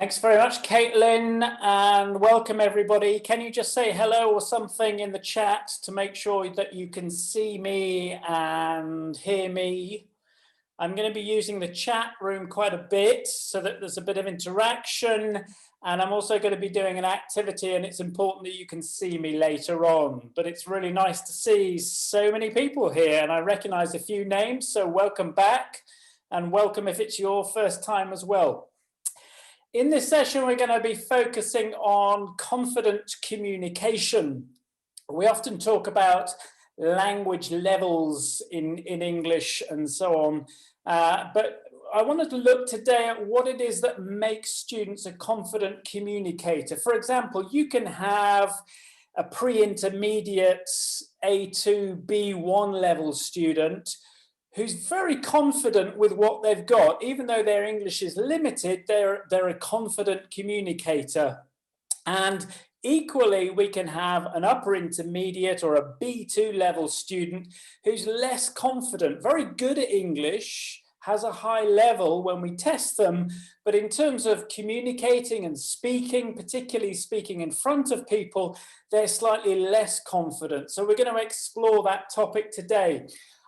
Thanks very much, Caitlin, and welcome everybody. Can you just say hello or something in the chat to make sure that you can see me and hear me? I'm going to be using the chat room quite a bit so that there's a bit of interaction, and I'm also going to be doing an activity, and it's important that you can see me later on. But it's really nice to see so many people here, and I recognize a few names, so welcome back, and welcome if it's your first time as well. In this session, we're going to be focusing on confident communication. We often talk about language levels in English and so on, but I wanted to look today at what it is that makes students a confident communicator. For example, you can have a pre-intermediate A2, B1 level student who's very confident with what they've got. Even though their English is limited, they're a confident communicator. And equally, we can have an upper intermediate or a B2 level student who's less confident, very good at English, has a high level when we test them, but in terms of communicating and speaking, particularly speaking in front of people, they're slightly less confident. So we're going to explore that topic today.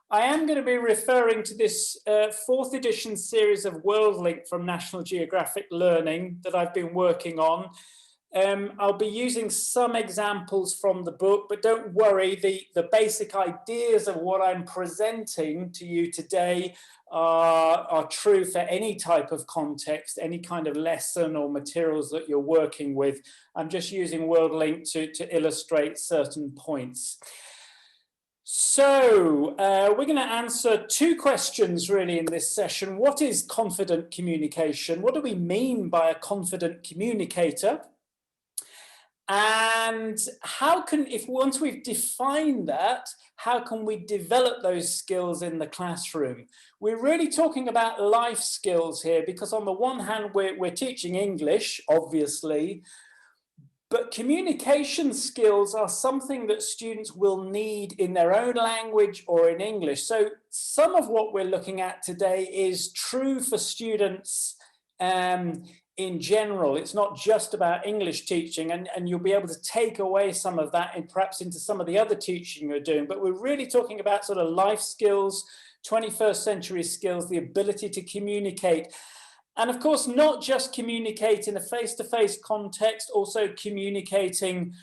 I am going to be referring to this fourth edition series of World Link from National Geographic Learning that I've been working on. I'll be using some examples from the book, but don't worry, the basic ideas of what I'm presenting to you today are true for any type of context, any kind of lesson or materials that you're working with. I'm just using World Link to illustrate certain points. So we're going to answer two questions really in this session. What is confident communication? What do we mean by a confident communicator? And how can, once we've defined that, how can we develop those skills in the classroom? We're really talking about life skills here, because on the one hand, we're teaching English, obviously, but communication skills are something that students will need in their own language or in English. So some of what we're looking at today is true for students in general. It's not just about English teaching, and you'll be able to take away some of that and perhaps into some of the other teaching you're doing. But we're really talking about sort of life skills, 21st century skills, the ability to communicate. And of course, not just communicate in a face-to-face context, also communicating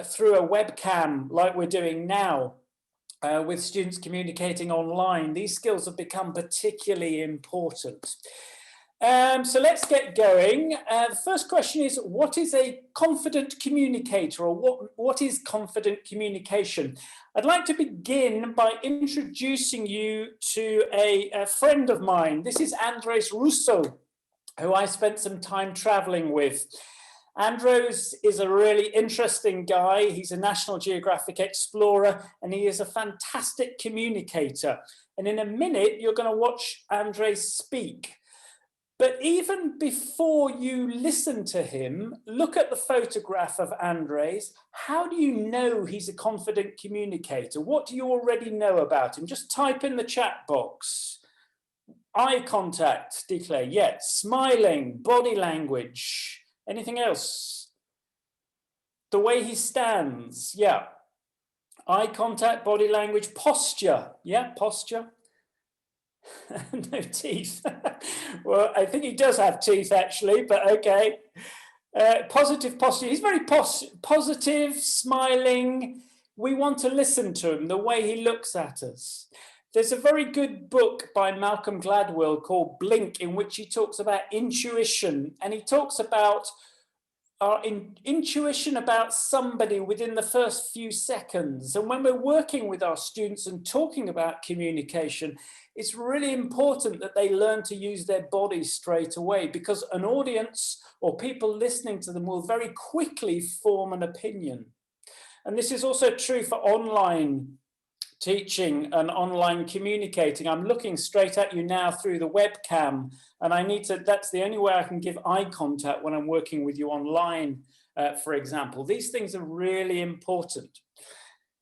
through a webcam like we're doing now with students communicating online. These skills have become particularly important. So let's get going. The first question is, what is a confident communicator, or what is confident communication? I'd like to begin by introducing you to a friend of mine. This is Andres Russo, who I spent some time traveling with. Andres is a really interesting guy. He's a National Geographic explorer, and he is a fantastic communicator. And in a minute, you're going to watch Andres speak. But even before you listen to him, look at the photograph of Andres. How do you know he's a confident communicator? What do you already know about him? Just type in the chat box. Eye contact, declare, yes. Smiling, body language. Anything else? The way he stands, yeah. Eye contact, body language, posture, yeah, posture. No teeth. Well, I think he does have teeth actually, but okay. Positive posture. He's very positive, smiling. We want to listen to him, the way he looks at us. There's a very good book by Malcolm Gladwell called Blink, in which he talks about intuition, and he talks about our intuition about somebody within the first few seconds. And when we're working with our students and talking about communication, it's really important that they learn to use their body straight away, because an audience or people listening to them will very quickly form an opinion. And this is also true for online teaching and online communicating. I'm looking straight at you now through the webcam, and I need to, that's the only way I can give eye contact when I'm working with you online, for example. These things are really important.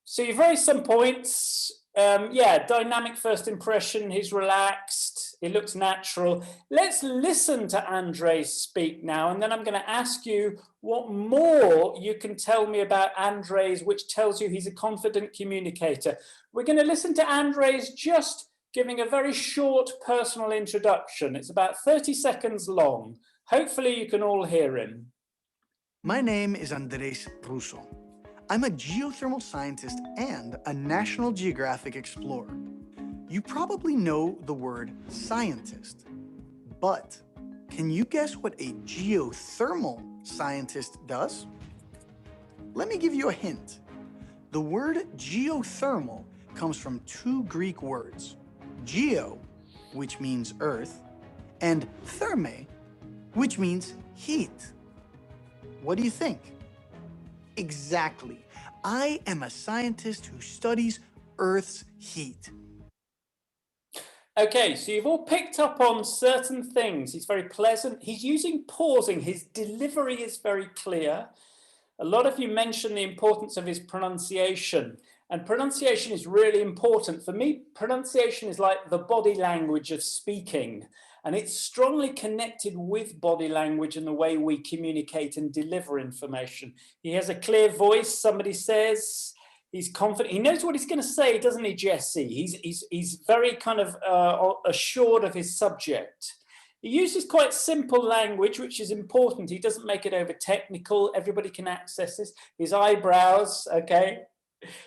So you've raised some points. Yeah, dynamic first impression, he's relaxed. It looks natural. Let's listen to Andres speak now, and then I'm going to ask you what more you can tell me about Andres, which tells you he's a confident communicator. We're going to listen to Andres just giving a very short personal introduction. It's about 30 seconds long. Hopefully you can all hear him. My name is Andres Russo. I'm a geothermal scientist and a National Geographic explorer. You probably know the word scientist, but can you guess what a geothermal scientist does? Let me give you a hint. The word geothermal comes from two Greek words, geo, which means earth, and therme, which means heat. What do you think? Exactly. I am a scientist who studies Earth's heat. Okay, so you've all picked up on certain things. He's very pleasant. He's using pausing. His delivery is very clear. A lot of you mentioned the importance of his pronunciation. And pronunciation is really important. For me, pronunciation is like the body language of speaking. And it's strongly connected with body language and the way we communicate and deliver information. He has a clear voice, somebody says. He's confident. He knows what he's going to say, doesn't he, Jesse? He's very kind of assured of his subject. He uses quite simple language, which is important. He doesn't make it over technical. Everybody can access this. His eyebrows, okay.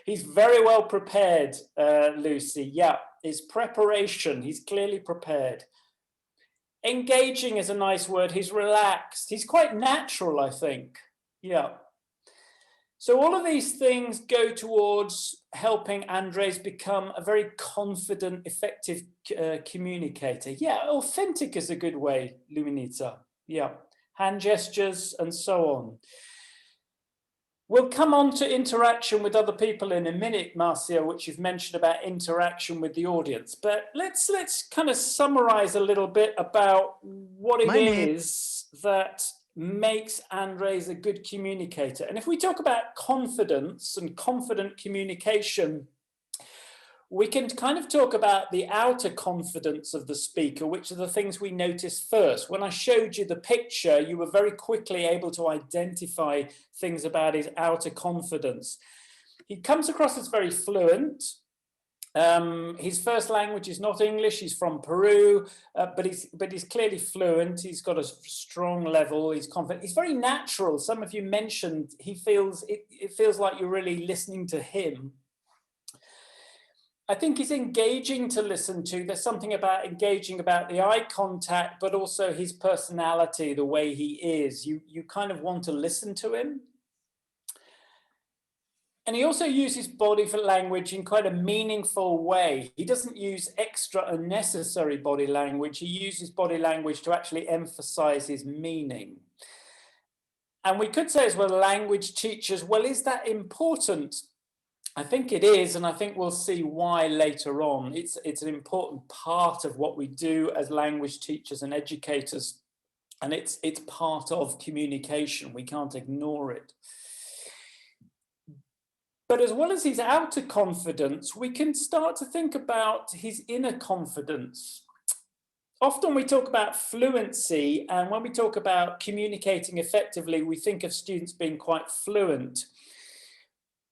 He's very well prepared, Lucy. Yeah, his preparation. He's clearly prepared. Engaging is a nice word. He's relaxed. He's quite natural, I think. Yeah. So all of these things go towards helping Andres become a very confident, effective communicator. Yeah, authentic is a good way, Luminita. Yeah, hand gestures and so on. We'll come on to interaction with other people in a minute, Marcia, which you've mentioned about interaction with the audience. But let's kind of summarize a little bit about what it is that makes Andres a good communicator. And if we talk about confidence and confident communication, we can kind of talk about the outer confidence of the speaker, which are the things we notice first. When I showed you the picture, you were very quickly able to identify things about his outer confidence. He comes across as very fluent. His first language is not English. He's from Peru, but he's clearly fluent. He's got a strong level. He's confident. He's very natural. Some of you mentioned it feels like you're really listening to him. I think he's engaging to listen to. There's something about engaging about the eye contact, but also his personality, the way he is. You kind of want to listen to him. And he also uses body language in quite a meaningful way. He doesn't use extra unnecessary body language. He uses body language to actually emphasize his meaning. And we could say as well, language teachers, well, is that important? I think it is, and I think we'll see why later on. It's an important part of what we do as language teachers and educators, and it's part of communication. We can't ignore it. But as well as his outer confidence, we can start to think about his inner confidence. Often we talk about fluency, and when we talk about communicating effectively, we think of students being quite fluent.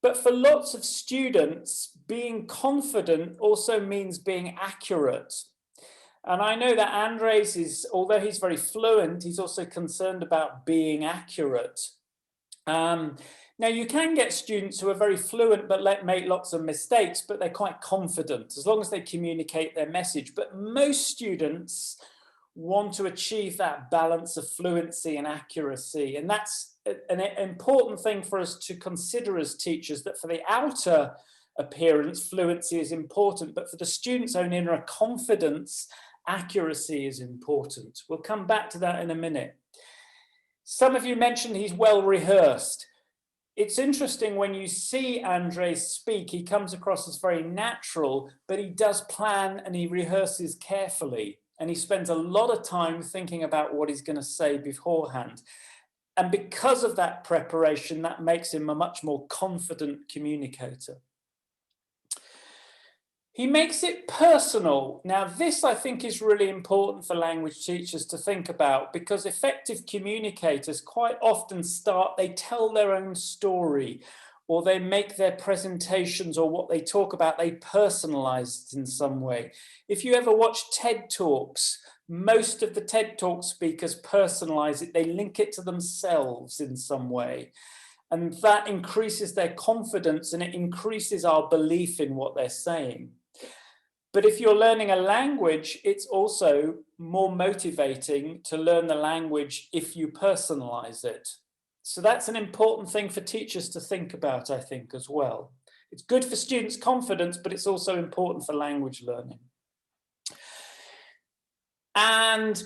But for lots of students, being confident also means being accurate. And I know that Andres although he's very fluent, he's also concerned about being accurate. Now, you can get students who are very fluent but make lots of mistakes, but they're quite confident as long as they communicate their message. But most students want to achieve that balance of fluency and accuracy. And that's an important thing for us to consider as teachers, that for the outer appearance, fluency is important, but for the student's own inner confidence, accuracy is important. We'll come back to that in a minute. Some of you mentioned he's well rehearsed. It's interesting when you see Andres speak, he comes across as very natural, but he does plan and he rehearses carefully. And he spends a lot of time thinking about what he's going to say beforehand. And because of that preparation, that makes him a much more confident communicator. He makes it personal. Now, this I think is really important for language teachers to think about, because effective communicators quite often they tell their own story, or they make their presentations or what they talk about, they personalize it in some way. If you ever watch TED Talks, most of the TED Talk speakers personalize it, they link it to themselves in some way. And that increases their confidence and it increases our belief in what they're saying. But if you're learning a language, it's also more motivating to learn the language if you personalize it. So that's an important thing for teachers to think about, I think, as well. It's good for students' confidence, but it's also important for language learning. And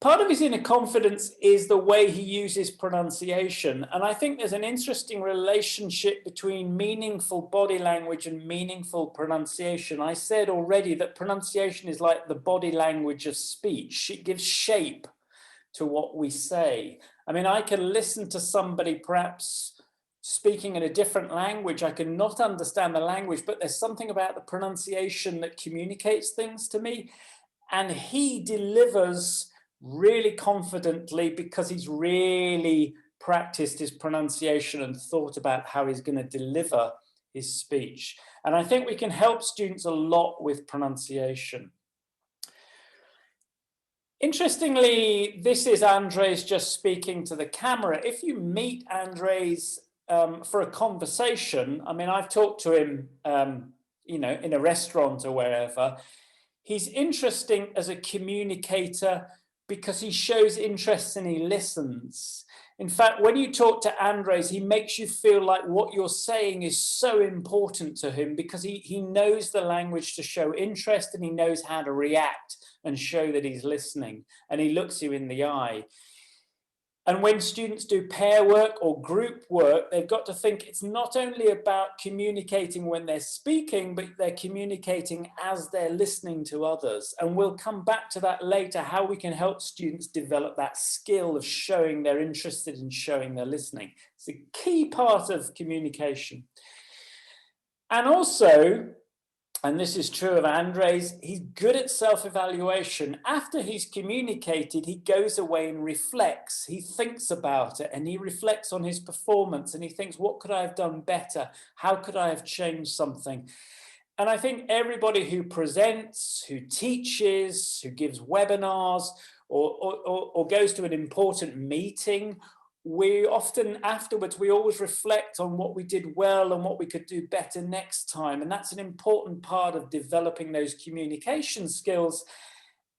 part of his inner confidence is the way he uses pronunciation. And I think there's an interesting relationship between meaningful body language and meaningful pronunciation. I said already that pronunciation is like the body language of speech. It gives shape to what we say. I mean, I can listen to somebody perhaps speaking in a different language. I can not understand the language, but there's something about the pronunciation that communicates things to me. And he delivers really confidently because he's really practiced his pronunciation and thought about how he's going to deliver his speech. And I think we can help students a lot with pronunciation. Interestingly, this is Andres just speaking to the camera. If you meet Andres for a conversation, I mean, I've talked to him, you know, in a restaurant or wherever. He's interesting as a communicator because he shows interest and he listens. In fact, when you talk to Andres, he makes you feel like what you're saying is so important to him because he knows the language to show interest and he knows how to react and show that he's listening, and he looks you in the eye. And when students do pair work or group work, they've got to think it's not only about communicating when they're speaking, but they're communicating as they're listening to others. And we'll come back to that later, how we can help students develop that skill of showing they're interested in showing they're listening. It's a key part of communication. And also, and this is true of Andres, he's good at self-evaluation. After he's communicated, he goes away and reflects. He thinks about it and he reflects on his performance and he thinks, what could I have done better? How could I have changed something? And I think everybody who presents, who teaches, who gives webinars, or goes to an important meeting, we often afterwards, we always reflect on what we did well and what we could do better next time. And that's an important part of developing those communication skills.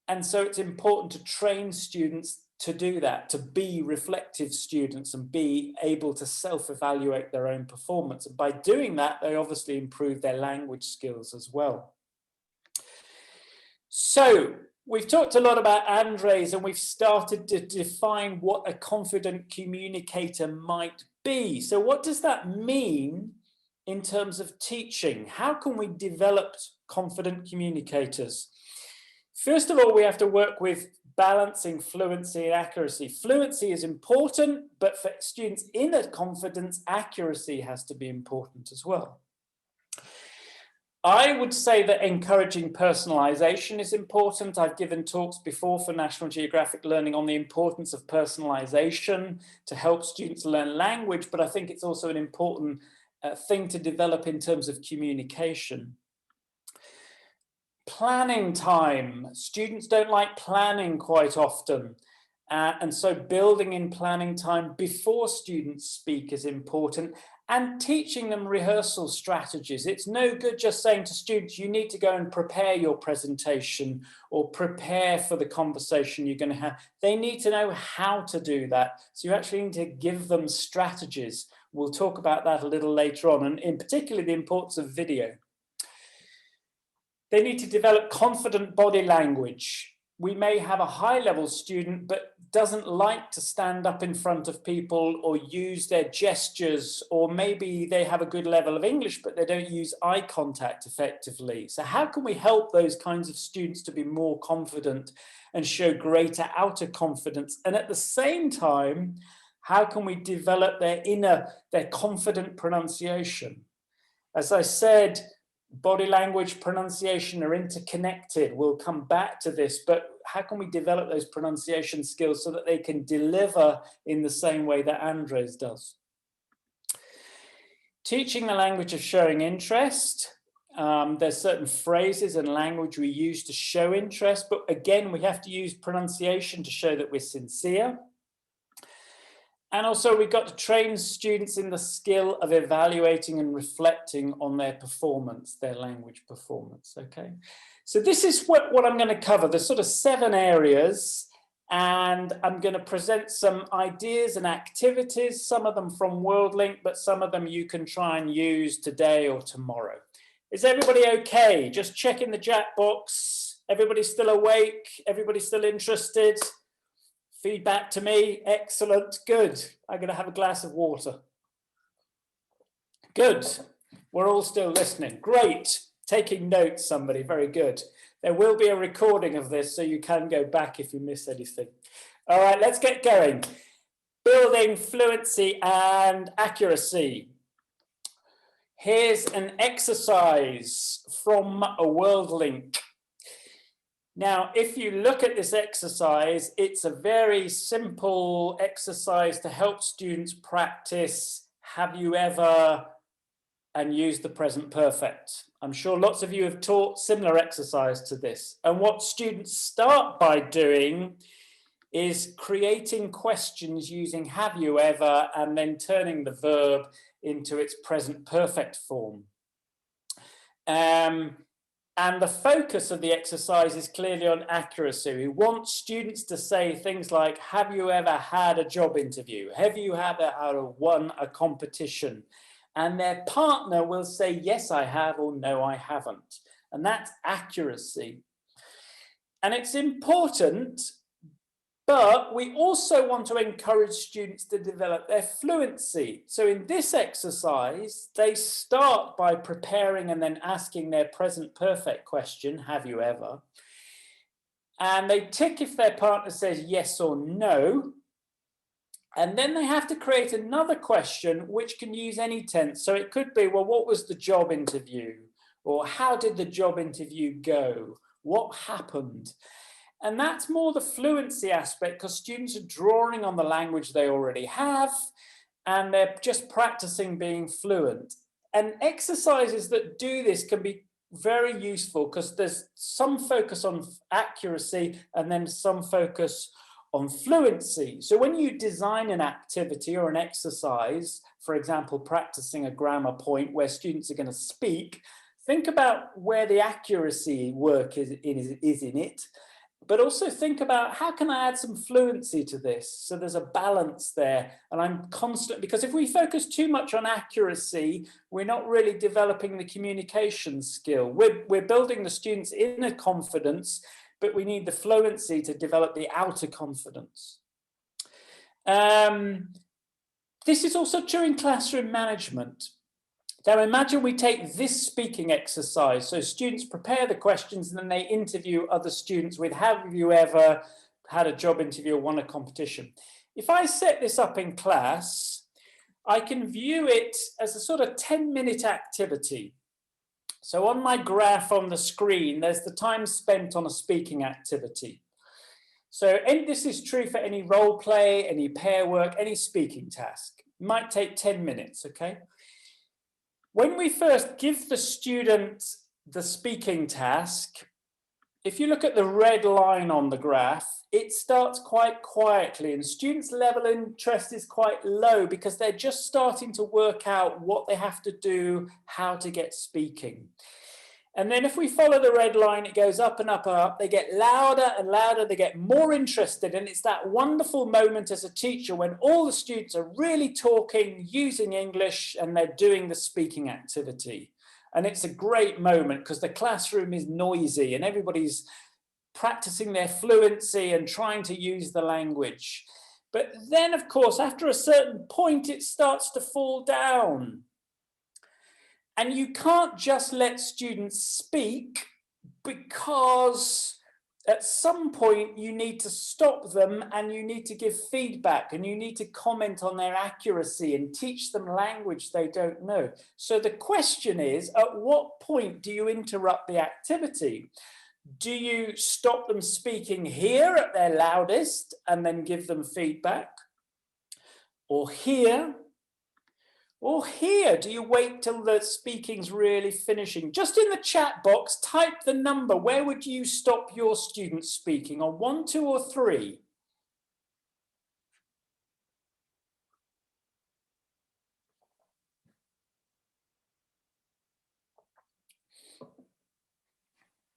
And so it's important to train students to do that, to be reflective students and be able to self-evaluate their own performance. And by doing that, they obviously improve their language skills as well. So we've talked a lot about Andres and we've started to define what a confident communicator might be. So what does that mean in terms of teaching? How can we develop confident communicators? First of all, we have to work with balancing fluency and accuracy. Fluency is important, but for students' inner confidence, accuracy has to be important as well. I would say that encouraging personalization is important. I've given talks before for National Geographic Learning on the importance of personalization to help students learn language, but I think it's also an important thing to develop in terms of communication. Planning time. Students don't like planning quite often. And so building in planning time before students speak is important, and teaching them rehearsal strategies. It's no good just saying to students, you need to go and prepare your presentation or prepare for the conversation you're going to have. They need to know how to do that. So you actually need to give them strategies. We'll talk about that a little later on, and in particular, the importance of video. They need to develop confident body language. We may have a high-level student, but doesn't like to stand up in front of people or use their gestures, or maybe they have a good level of English, but they don't use eye contact effectively. So how can we help those kinds of students to be more confident and show greater outer confidence? And at the same time, how can we develop their confident pronunciation? As I said, Body language, pronunciation are interconnected. We'll come back to this, but how can we develop those pronunciation skills so that they can deliver in the same way that Andres does? Teaching the language of showing interest. There's certain phrases and language we use to show interest, but again, we have to use pronunciation to show that we're sincere. And also we've got to train students in the skill of evaluating and reflecting on their performance, their language performance, okay? So this is what I'm gonna cover. There's sort of 7 areas, and I'm gonna present some ideas and activities, some of them from WorldLink, but some of them you can try and use today or tomorrow. Is everybody okay? Just check in the chat box. Everybody still awake? Everybody still interested? Feedback to me, excellent, good. I'm gonna have a glass of water. Good, we're all still listening, great. Taking notes, somebody, very good. There will be a recording of this, so you can go back if you miss anything. All right, let's get going. Building fluency and accuracy. Here's an exercise from a WorldLink. Now, if you look at this exercise, it's a very simple exercise to help students practice have you ever and use the present perfect. I'm sure lots of you have taught similar exercise to this. And what students start by doing is creating questions using have you ever and then turning the verb into its present perfect form. And the focus of the exercise is clearly on accuracy. We want students to say things like, have you ever had a job interview? Have you ever won a competition? And their partner will say, yes, I have, or no, I haven't. And that's accuracy. And it's important, but we also want to encourage students to develop their fluency. So in this exercise, they start by preparing and then asking their present perfect question, have you ever? And they tick if their partner says yes or no. And then they have to create another question which can use any tense. So it could be, well, what was the job interview? Or how did the job interview go? What happened? And that's more the fluency aspect because students are drawing on the language they already have and they're just practicing being fluent. And exercises that do this can be very useful because there's some focus on accuracy and then some focus on fluency. So when you design an activity or an exercise, for example, practicing a grammar point where students are going to speak, think about where the accuracy work is in it. But also think about how can I add some fluency to this? So there's a balance there. And I'm constant, because if we focus too much on accuracy, we're not really developing the communication skill. We're building the students' inner confidence, but we need the fluency to develop the outer confidence. This is also true in classroom management. Now imagine we take this speaking exercise. So students prepare the questions and then they interview other students with have you ever had a job interview or won a competition? If I set this up in class, I can view it as a sort of 10-minute activity. So on my graph on the screen, there's the time spent on a speaking activity. So this is true for any role play, any pair work, any speaking task. It might take 10 minutes, okay? When we first give the student the speaking task, if you look at the red line on the graph, it starts quite quietly and students' level of interest is quite low because they're just starting to work out what they have to do, how to get speaking. And then if we follow the red line, it goes up and up and up. They get louder and louder, they get more interested. And it's that wonderful moment as a teacher when all the students are really talking, using English, and they're doing the speaking activity. And it's a great moment because the classroom is noisy and everybody's practicing their fluency and trying to use the language. But then, of course, after a certain point, it starts to fall down. And you can't just let students speak because at some point you need to stop them and you need to give feedback and you need to comment on their accuracy and teach them language they don't know. So the question is, at what point do you interrupt the activity? Do you stop them speaking here at their loudest and then give them feedback? Or here? Or here? Do you wait till the speaking's really finishing? Just in the chat box, type the number. Where would you stop your students speaking? On 1, 2, or 3?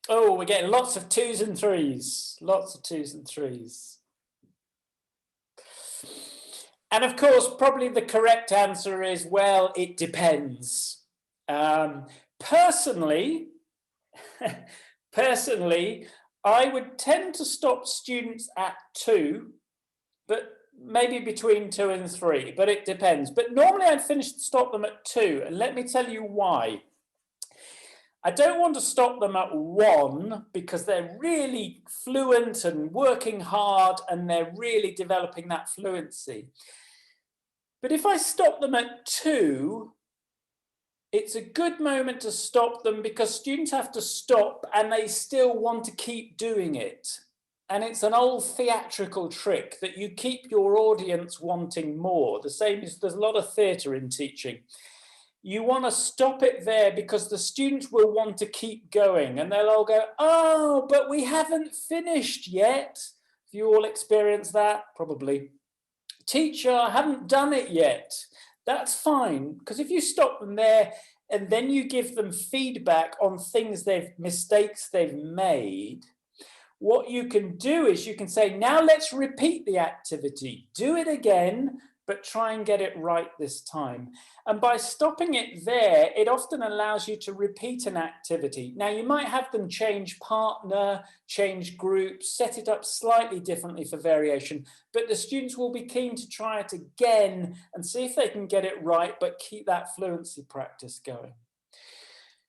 Oh, we're getting lots of 2s and 3s. Lots of 2s and 3s. And of course, probably the correct answer is, well, it depends. Personally, I would tend to stop students at 2, but maybe between 2 and 3, but it depends. But normally I'd stop them at 2, and let me tell you why. I don't want to stop them at 1 because they're really fluent and working hard and they're really developing that fluency. But if I stop them at 2, it's a good moment to stop them because students have to stop and they still want to keep doing it. And it's an old theatrical trick that you keep your audience wanting more. The same as there's a lot of theatre in teaching. You want to stop it there because the students will want to keep going and they'll all go, oh, but we haven't finished yet. Have you all experienced that? Probably. Teacher, I haven't done it yet. That's fine, because if you stop them there and then you give them feedback on mistakes they've made, what you can do is you can say, now let's repeat the activity. Do it again, but try and get it right this time. And by stopping it there, it often allows you to repeat an activity. Now, you might have them change partner, change group, set it up slightly differently for variation, but the students will be keen to try it again and see if they can get it right, but keep that fluency practice going.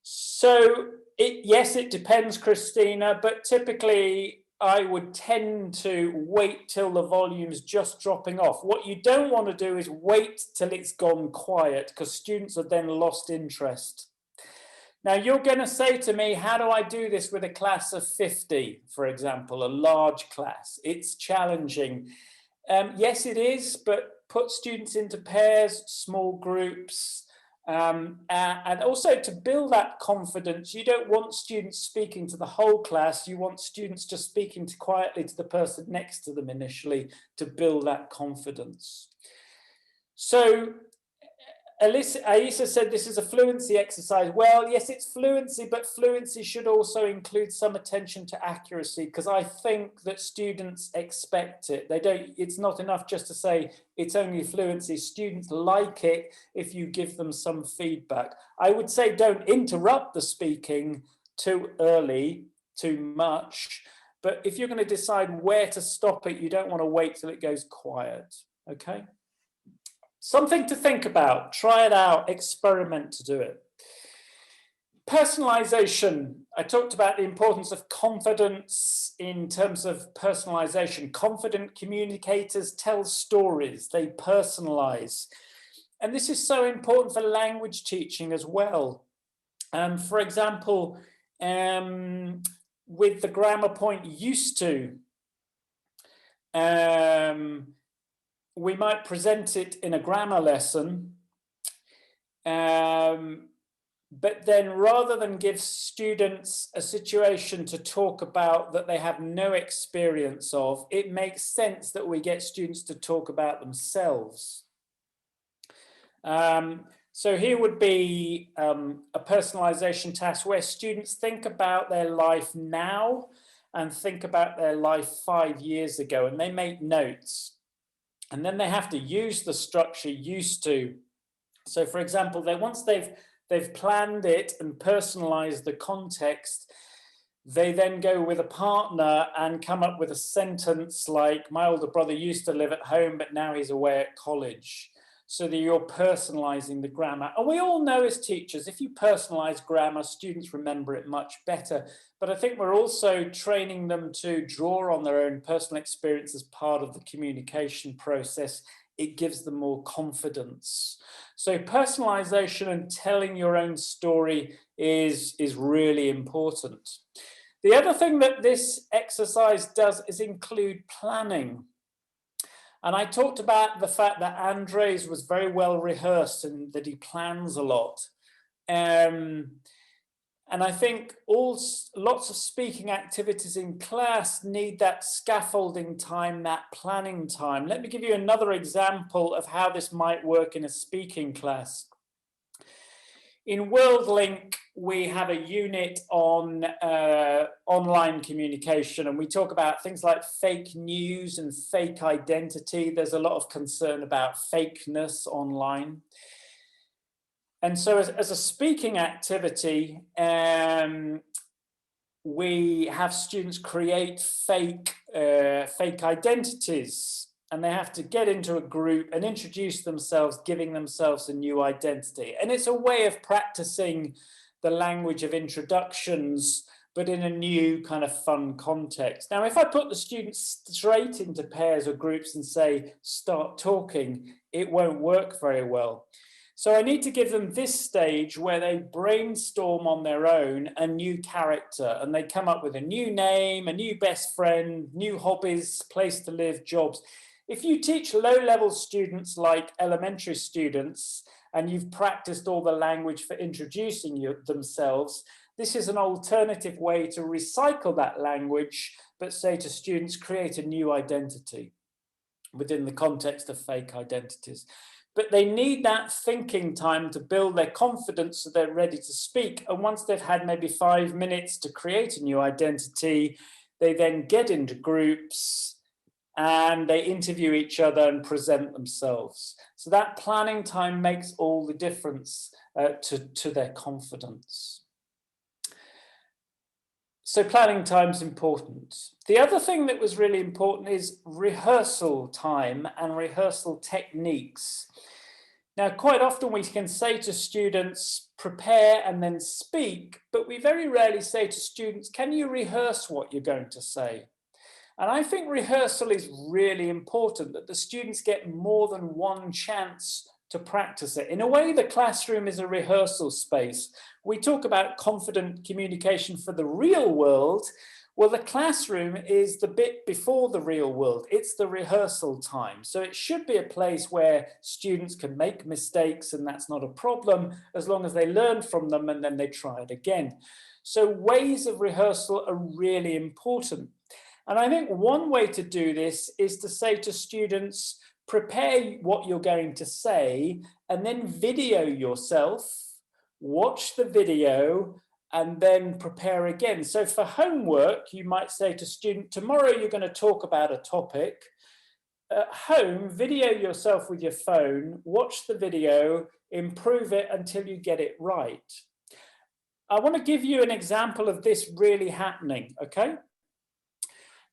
So, yes, it depends, Christina, but typically I would tend to wait till the volume's just dropping off. What you don't want to do is wait till it's gone quiet because students have then lost interest. Now, you're going to say to me, how do I do this with a class of 50, for example, a large class? It's challenging. Yes, it is, but put students into pairs, small groups, and also to build that confidence. You don't want students speaking to the whole class. You want students just speaking quietly to the person next to them initially to build that confidence. So Aisa said this is a fluency exercise. Well, yes, it's fluency, but fluency should also include some attention to accuracy because I think that students expect it. It's not enough just to say it's only fluency. Students like it if you give them some feedback. I would say don't interrupt the speaking too early, too much. But if you're going to decide where to stop it, you don't want to wait till it goes quiet, okay? Something to think about, try it out, experiment to do it. Personalization. I talked about the importance of confidence in terms of personalization. Confident communicators tell stories, they personalize. And this is so important for language teaching as well. For example, with the grammar point used to, we might present it in a grammar lesson, but then rather than give students a situation to talk about that they have no experience of, it makes sense that we get students to talk about themselves. So here would be a personalization task where students think about their life now and think about their life 5 years ago, and they make notes. And then they have to use the structure used to. So for example, once they've planned it and personalized the context, they then go with a partner and come up with a sentence like, my older brother used to live at home, but now he's away at college. so that you're personalizing the grammar. And we all know as teachers, if you personalize grammar, students remember it much better. But I think we're also training them to draw on their own personal experience as part of the communication process. It gives them more confidence. So personalization and telling your own story is really important. The other thing that this exercise does is include planning. And I talked about the fact that Andres was very well rehearsed and that he plans a lot. And I think lots of speaking activities in class need that scaffolding time, that planning time. Let me give you another example of how this might work in a speaking class. In WorldLink, we have a unit on online communication, and we talk about things like fake news and fake identity. There's a lot of concern about fakeness online. And so as a speaking activity, we have students create fake identities. And they have to get into a group and introduce themselves, giving themselves a new identity. And it's a way of practicing the language of introductions, but in a new kind of fun context. Now, if I put the students straight into pairs or groups and say, start talking, it won't work very well. So I need to give them this stage where they brainstorm on their own a new character, and they come up with a new name, a new best friend, new hobbies, place to live, jobs. If you teach low-level students like elementary students, and you've practiced all the language for introducing themselves, this is an alternative way to recycle that language, but say to students, create a new identity within the context of fake identities. But they need that thinking time to build their confidence so they're ready to speak. And once they've had maybe 5 minutes to create a new identity, they then get into groups and they interview each other and present themselves. So that planning time makes all the difference to their confidence. So planning time is important. The other thing that was really important is rehearsal time and rehearsal techniques. Now, quite often we can say to students, prepare and then speak, but we very rarely say to students, can you rehearse what you're going to say? And I think rehearsal is really important, that the students get more than one chance to practice it. In a way, the classroom is a rehearsal space. We talk about confident communication for the real world. Well, the classroom is the bit before the real world. It's the rehearsal time. So it should be a place where students can make mistakes, and that's not a problem, as long as they learn from them and then they try it again. So ways of rehearsal are really important. And I think one way to do this is to say to students, prepare what you're going to say, and then video yourself, watch the video, and then prepare again. So for homework, you might say to student, tomorrow you're going to talk about a topic. At home, video yourself with your phone, watch the video, improve it until you get it right. I want to give you an example of this really happening, okay?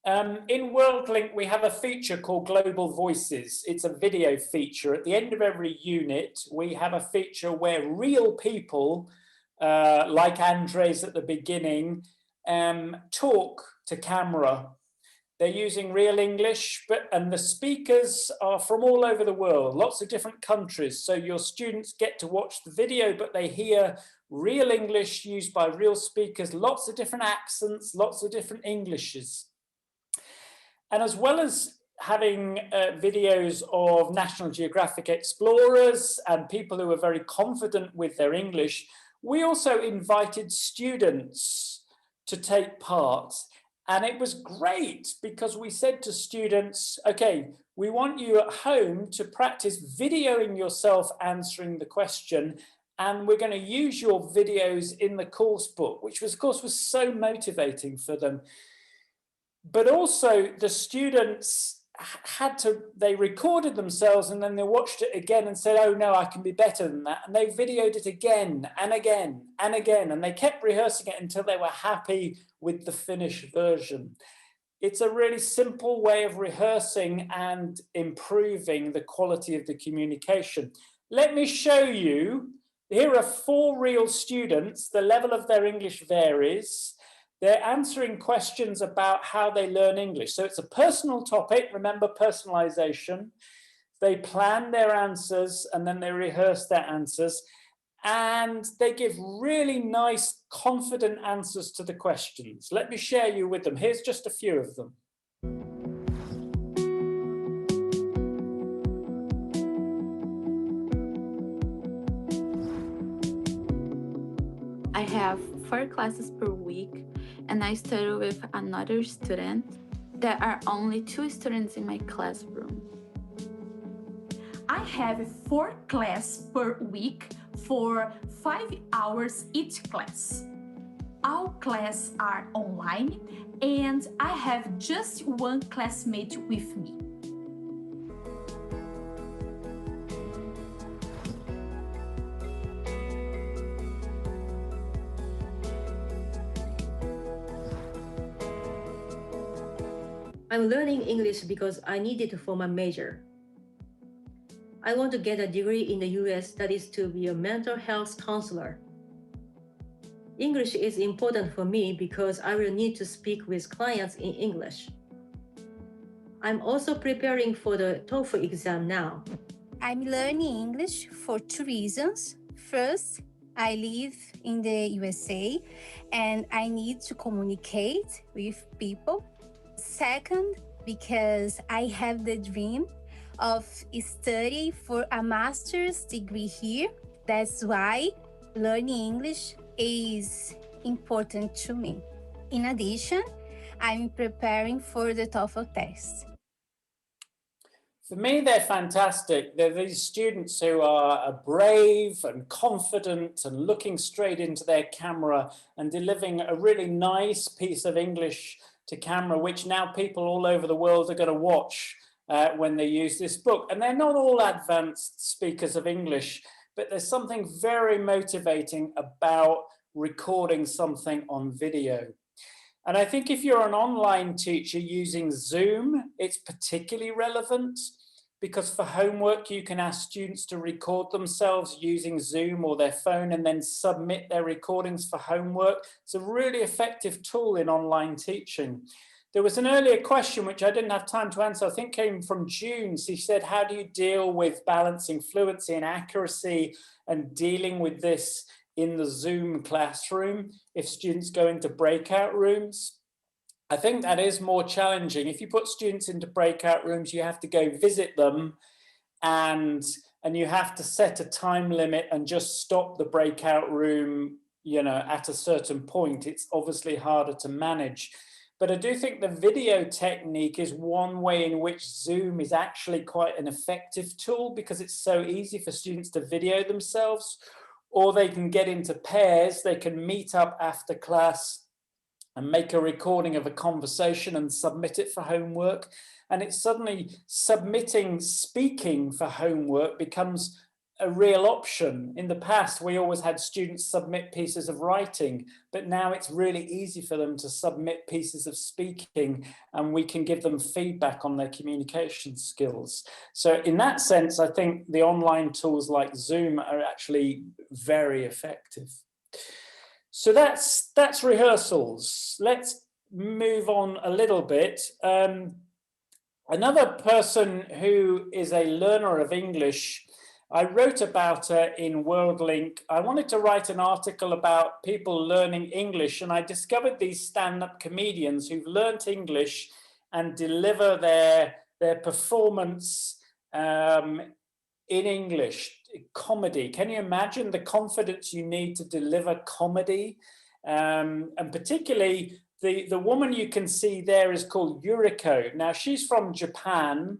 In WorldLink, we have a feature called Global Voices. It's a video feature. At the end of every unit, we have a feature where real people, like Andres at the beginning, talk to camera. They're using real English, and the speakers are from all over the world, lots of different countries. So your students get to watch the video, but they hear real English used by real speakers, lots of different accents, lots of different Englishes. And as well as having videos of National Geographic explorers and people who are very confident with their English, we also invited students to take part. And it was great because we said to students, okay, we want you at home to practice videoing yourself answering the question, and we're going to use your videos in the course book, which was, of course, was so motivating for them. But also the students they recorded themselves and then they watched it again and said, oh no, I can be better than that. And they videoed it again and again and again. And they kept rehearsing it until they were happy with the finished version. It's a really simple way of rehearsing and improving the quality of the communication. Let me show you. Here are 4 real students. The level of their English varies. They're answering questions about how they learn English. So it's a personal topic. Remember personalization. They plan their answers and then they rehearse their answers. And they give really nice, confident answers to the questions. Let me share you with them. Here's just a few of them. I have 4 classes per week, and I study with another student. There are only 2 students in my classroom. I have 4 classes per week for 5 hours each class. All classes are online, and I have just 1 classmate with me. I'm learning English because I need it for my major. I want to get a degree in the US that is to be a mental health counselor. English is important for me because I will need to speak with clients in English. I'm also preparing for the TOEFL exam now. I'm learning English for 2 reasons. First, I live in the USA and I need to communicate with people. Second, because I have the dream of study for a master's degree here. That's why learning English is important to me. In addition, I'm preparing for the TOEFL test. For me, they're fantastic. They're these students who are brave and confident and looking straight into their camera and delivering a really nice piece of English to camera, which now people all over the world are going to watch when they use this book. And they're not all advanced speakers of English, but there's something very motivating about recording something on video. And I think if you're an online teacher using Zoom, it's particularly relevant because for homework, you can ask students to record themselves using Zoom or their phone and then submit their recordings for homework. It's a really effective tool in online teaching. There was an earlier question, which I didn't have time to answer, I think came from June. She said, how do you deal with balancing fluency and accuracy and dealing with this in the Zoom classroom if students go into breakout rooms? I think that is more challenging. If you put students into breakout rooms, you have to go visit them and you have to set a time limit and just stop the breakout room, you know, at a certain point. It's obviously harder to manage. But I do think the video technique is one way in which Zoom is actually quite an effective tool because it's so easy for students to video themselves, or they can get into pairs, they can meet up after class and make a recording of a conversation and submit it for homework. And it's suddenly submitting speaking for homework becomes a real option. In the past, we always had students submit pieces of writing, but now it's really easy for them to submit pieces of speaking and we can give them feedback on their communication skills. So in that sense, I think the online tools like Zoom are actually very effective. So that's rehearsals. Let's move on a little bit. Another person who is a learner of English, I wrote about her in WorldLink. I wanted to write an article about people learning English, and I discovered these stand-up comedians who've learnt English and deliver their performance in English. Comedy. Can you imagine the confidence you need to deliver comedy? And particularly the woman you can see there is called Yuriko. Now she's from Japan.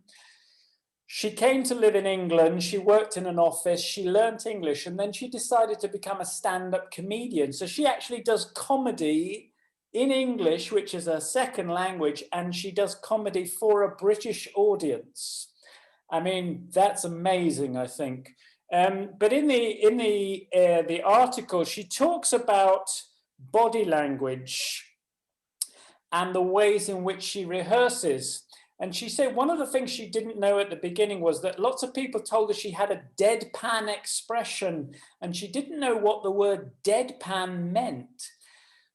She came to live in England. She worked in an office. She learnt English and then she decided to become a stand-up comedian. So she actually does comedy in English, which is her second language, and she does comedy for a British audience. I mean, that's amazing, I think. But in the article, she talks about body language and the ways in which she rehearses. And she said one of the things she didn't know at the beginning was that lots of people told her she had a deadpan expression, and she didn't know what the word deadpan meant.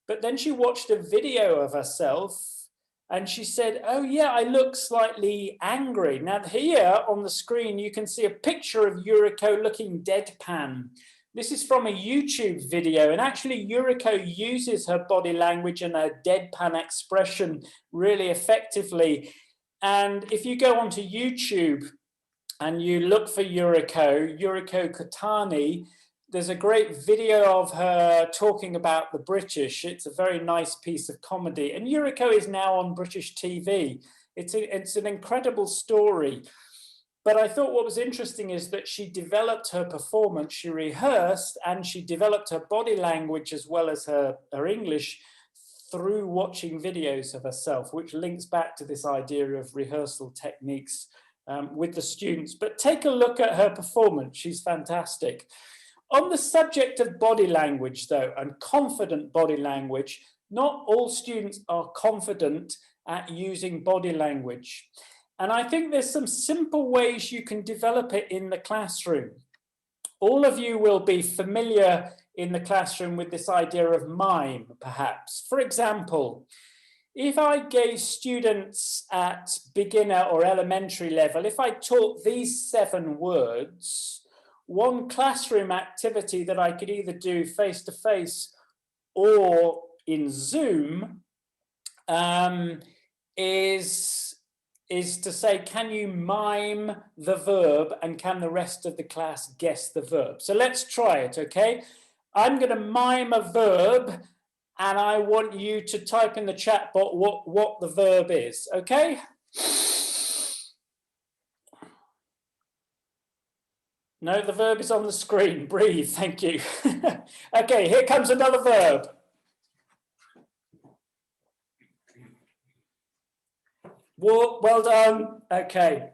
But then she watched a video of herself and she said, oh yeah, I look slightly angry. Now here on the screen, you can see a picture of Yuriko looking deadpan. This is from a YouTube video, and actually Yuriko uses her body language and her deadpan expression really effectively. And if you go onto YouTube and you look for Yuriko Kotani, there's a great video of her talking about the British. It's a very nice piece of comedy. And Yuriko is now on British TV. It's an incredible story. But I thought what was interesting is that she developed her performance, she rehearsed, and she developed her body language as well as her English through watching videos of herself, which links back to this idea of rehearsal techniques with the students. But take a look at her performance. She's fantastic. On the subject of body language, though, and confident body language, not all students are confident at using body language. And I think there's some simple ways you can develop it in the classroom. All of you will be familiar in the classroom with this idea of mime, perhaps. For example, if I gave students at beginner or elementary level, if I taught these 7 words, one classroom activity that I could either do face-to-face or in Zoom is to say, can you mime the verb and can the rest of the class guess the verb? So let's try it, okay? I'm going to mime a verb and I want you to type in the chat box what the verb is, okay? No, the verb is on the screen. Breathe, thank you. Okay, here comes another verb. Walk, well done. Okay.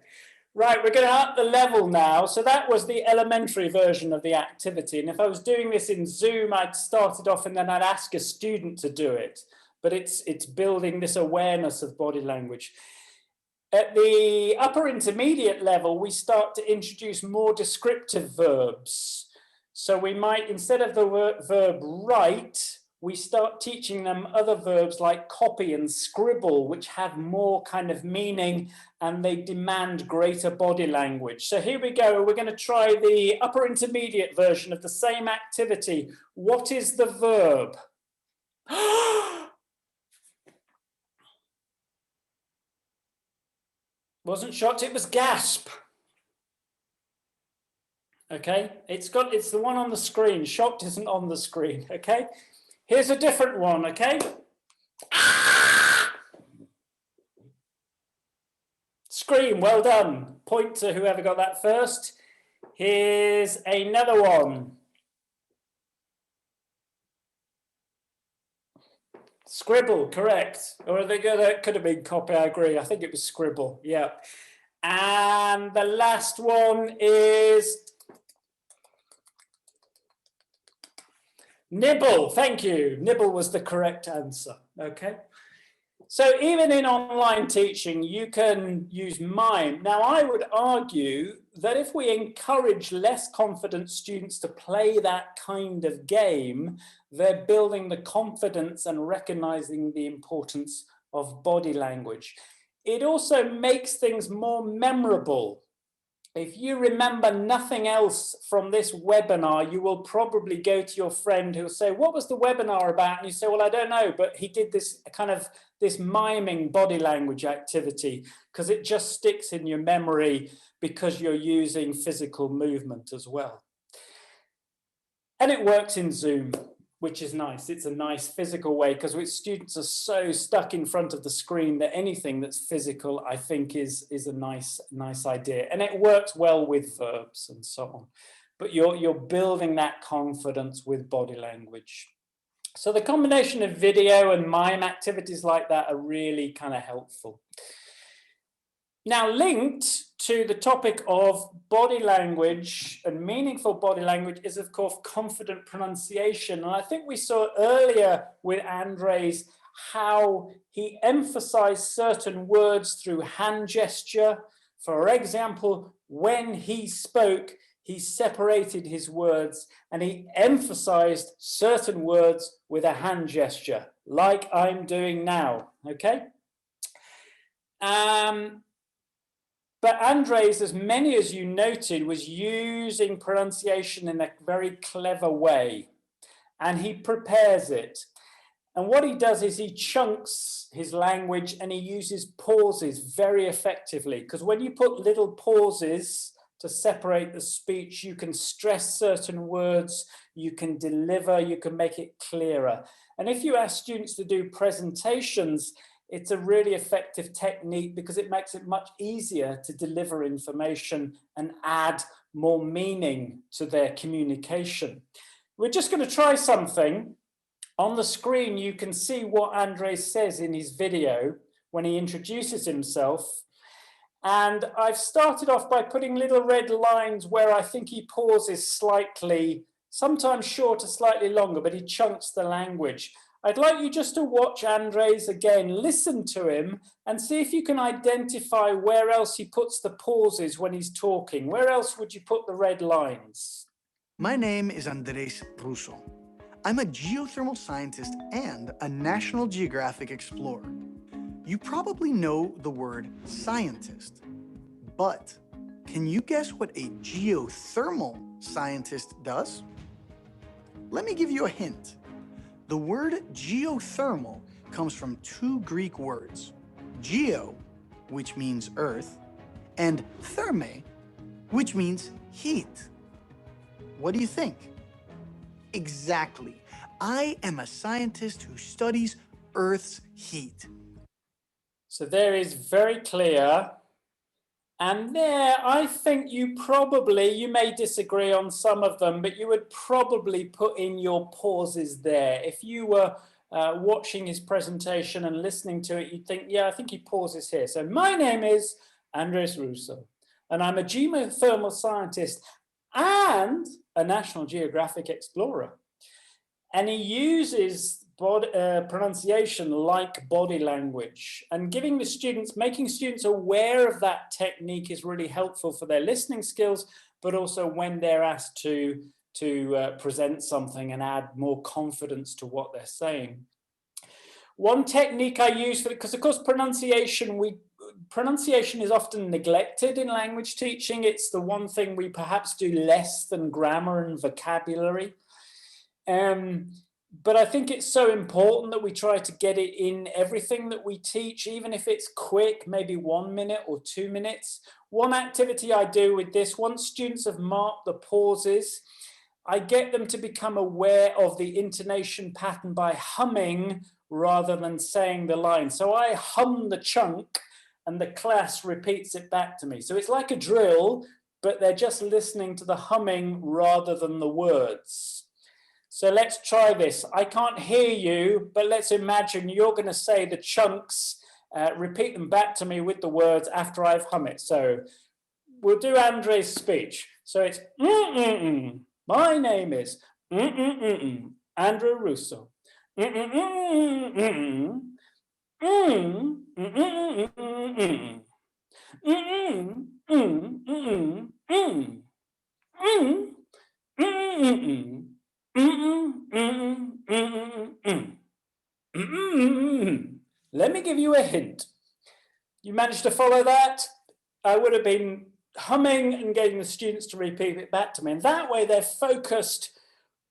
Right, we're going to up the level now. So that was the elementary version of the activity. And if I was doing this in Zoom, I'd start it off and then I'd ask a student to do it. But it's building this awareness of body language. At the upper intermediate level, we start to introduce more descriptive verbs. So we might, instead of the verb write, we start teaching them other verbs like copy and scribble, which have more kind of meaning and they demand greater body language. So here we go. We're going to try the upper intermediate version of the same activity. What is the verb? Wasn't shocked, it was gasp. Okay, it's the one on the screen. Shocked isn't on the screen, okay? Here's a different one, okay? Scream, well done. Point to whoever got that first. Here's another one. Scribble, correct. Or they could have been copy, I agree. I think it was scribble, yeah. And the last one is nibble, thank you. Nibble was the correct answer, okay? So even in online teaching, you can use mime. Now, I would argue that if we encourage less confident students to play that kind of game, they're building the confidence and recognizing the importance of body language. It also makes things more memorable. If you remember nothing else from this webinar, you will probably go to your friend who'll say, what was the webinar about? And you say, well, I don't know, but he did this kind of this miming body language activity because it just sticks in your memory because you're using physical movement as well. And it works in Zoom, which is nice. It's a nice physical way because students are so stuck in front of the screen that anything that's physical, I think, is a nice idea. And it works well with verbs and so on. But you're building that confidence with body language. So the combination of video and mime activities like that are really kind of helpful. Now, linked to the topic of body language and meaningful body language is, of course, confident pronunciation. And I think we saw earlier with Andres how he emphasized certain words through hand gesture. For example, when he spoke, he separated his words and he emphasized certain words with a hand gesture, like I'm doing now, okay? But Andres, as many as you noted, was using pronunciation in a very clever way, and he prepares it. And what he does is he chunks his language and he uses pauses very effectively, because when you put little pauses to separate the speech, you can stress certain words, you can deliver, you can make it clearer. And if you ask students to do presentations, it's a really effective technique because it makes it much easier to deliver information and add more meaning to their communication. We're just going to try something. On the screen, you can see what Andres says in his video when he introduces himself. And I've started off by putting little red lines where I think he pauses slightly, sometimes shorter, slightly longer, but he chunks the language. I'd like you just to watch Andres again, listen to him and see if you can identify where else he puts the pauses when he's talking. Where else would you put the red lines? My name is Andres Russo. I'm a geothermal scientist and a National Geographic explorer. You probably know the word scientist, but can you guess what a geothermal scientist does? Let me give you a hint. The word geothermal comes from two Greek words, geo, which means earth, and therme, which means heat. What do you think? Exactly. I am a scientist who studies Earth's heat. So there is very clear. And there, I think you may disagree on some of them, but you would probably put in your pauses there. If you were watching his presentation and listening to it, you'd think, yeah, I think he pauses here. So my name is Andres Russo, and I'm a geothermal scientist and a National Geographic explorer. And he uses pronunciation like body language, and making students aware of that technique is really helpful for their listening skills, but also when they're asked to present something and add more confidence to what they're saying. One technique I use for it, because of course pronunciation is often neglected in language teaching. It's the one thing we perhaps do less than grammar and vocabulary. But I think it's so important that we try to get it in everything that we teach, even if it's quick, maybe 1 minute or 2 minutes. One activity I do with this, once students have marked the pauses, I get them to become aware of the intonation pattern by humming rather than saying the line. So I hum the chunk and the class repeats it back to me. So it's like a drill, but they're just listening to the humming rather than the words. So let's try this. I can't hear you, but let's imagine you're going to say the chunks, repeat them back to me with the words after I've hummed it. So we'll do Andres' speech. So it's, my name is Andrew Russo. Let me give you a hint. You managed to follow that? I would have been humming and getting the students to repeat it back to me. And that way they're focused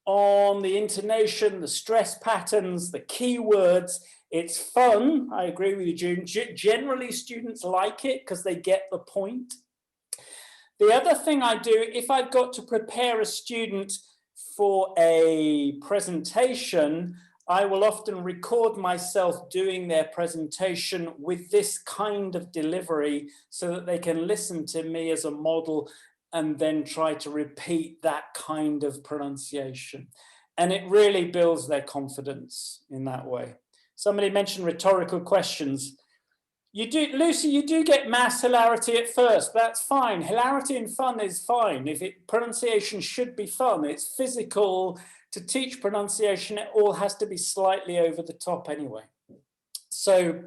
on the intonation, the stress patterns, the key words. It's fun. I agree with you, June. Generally, students like it because they get the point. The other thing I do, if I've got to prepare a student for a presentation, I will often record myself doing their presentation with this kind of delivery so that they can listen to me as a model and then try to repeat that kind of pronunciation. And it really builds their confidence in that way. Somebody mentioned rhetorical questions. Lucy, you do get mass hilarity at first. That's fine. Hilarity and fun is fine. Pronunciation should be fun. It's physical. To teach pronunciation, it all has to be slightly over the top anyway. So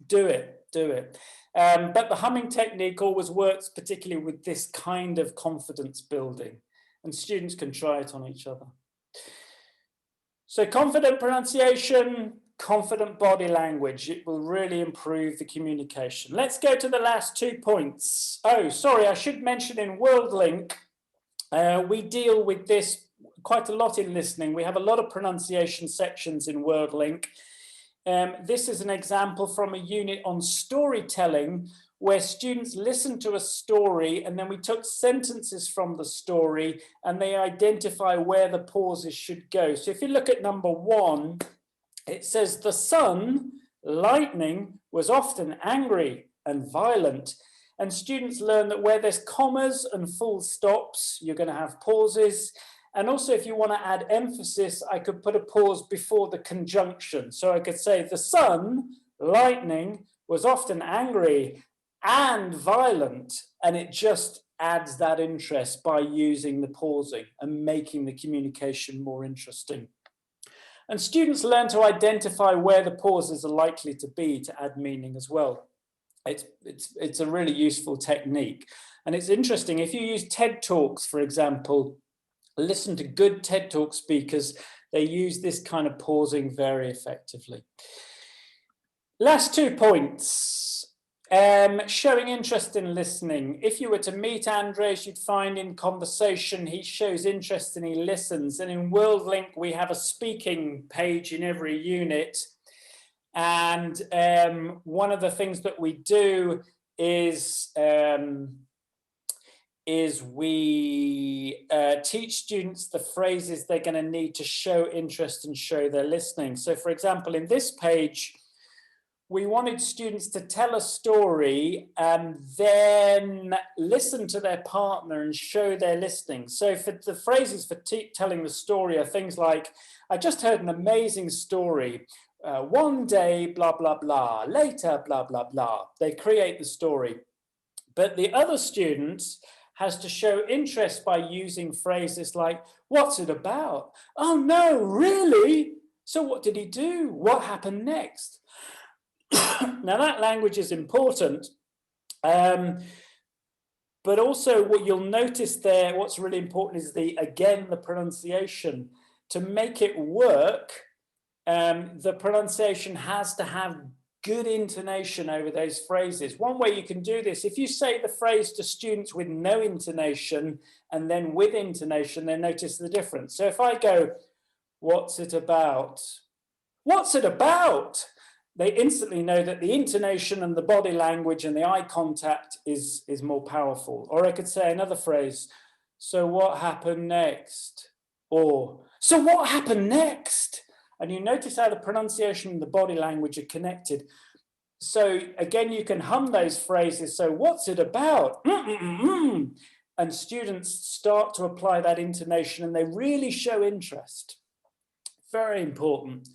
do it, do it. But the humming technique always works particularly with this kind of confidence building, and students can try it on each other. So confident pronunciation, confident body language, it will really improve the communication. Let's go to the last 2 points. Oh, sorry, I should mention in WorldLink, we deal with this quite a lot in listening. We have a lot of pronunciation sections in WorldLink. This is an example from a unit on storytelling where students listened to a story and then we took sentences from the story and they identify where the pauses should go. So if you look at number 1, it says the sun, lightning, was often angry and violent. And students learn that where there's commas and full stops, you're going to have pauses. And also, if you want to add emphasis, I could put a pause before the conjunction. So I could say the sun, lightning, was often angry and violent. And it just adds that interest by using the pausing and making the communication more interesting. And students learn to identify where the pauses are likely to be to add meaning as well. It's a really useful technique. And it's interesting, if you use TED Talks, for example, listen to good TED Talk speakers, they use this kind of pausing very effectively. Last 2 points. Showing interest in listening. If you were to meet Andres, you'd find in conversation, he shows interest and he listens. And in WorldLink, we have a speaking page in every unit. And one of the things that we do is we teach students the phrases they're going to need to show interest and show their listening. So for example, in this page, we wanted students to tell a story and then listen to their partner and show their listening. So for the phrases for telling the story are things like, I just heard an amazing story. One day, blah, blah, blah, later, blah, blah, blah. They create the story. But the other student has to show interest by using phrases like, what's it about? Oh no, really? So what did he do? What happened next? Now that language is important, but also what you'll notice there, what's really important is the pronunciation. To make it work, the pronunciation has to have good intonation over those phrases. One way you can do this, if you say the phrase to students with no intonation and then with intonation, they notice the difference. So if I go, what's it about? What's it about? They instantly know that the intonation and the body language and the eye contact is more powerful. Or I could say another phrase, so what happened next? Or, so what happened next? And you notice how the pronunciation and the body language are connected. So again, you can hum those phrases. So what's it about? And students start to apply that intonation and they really show interest. Very important.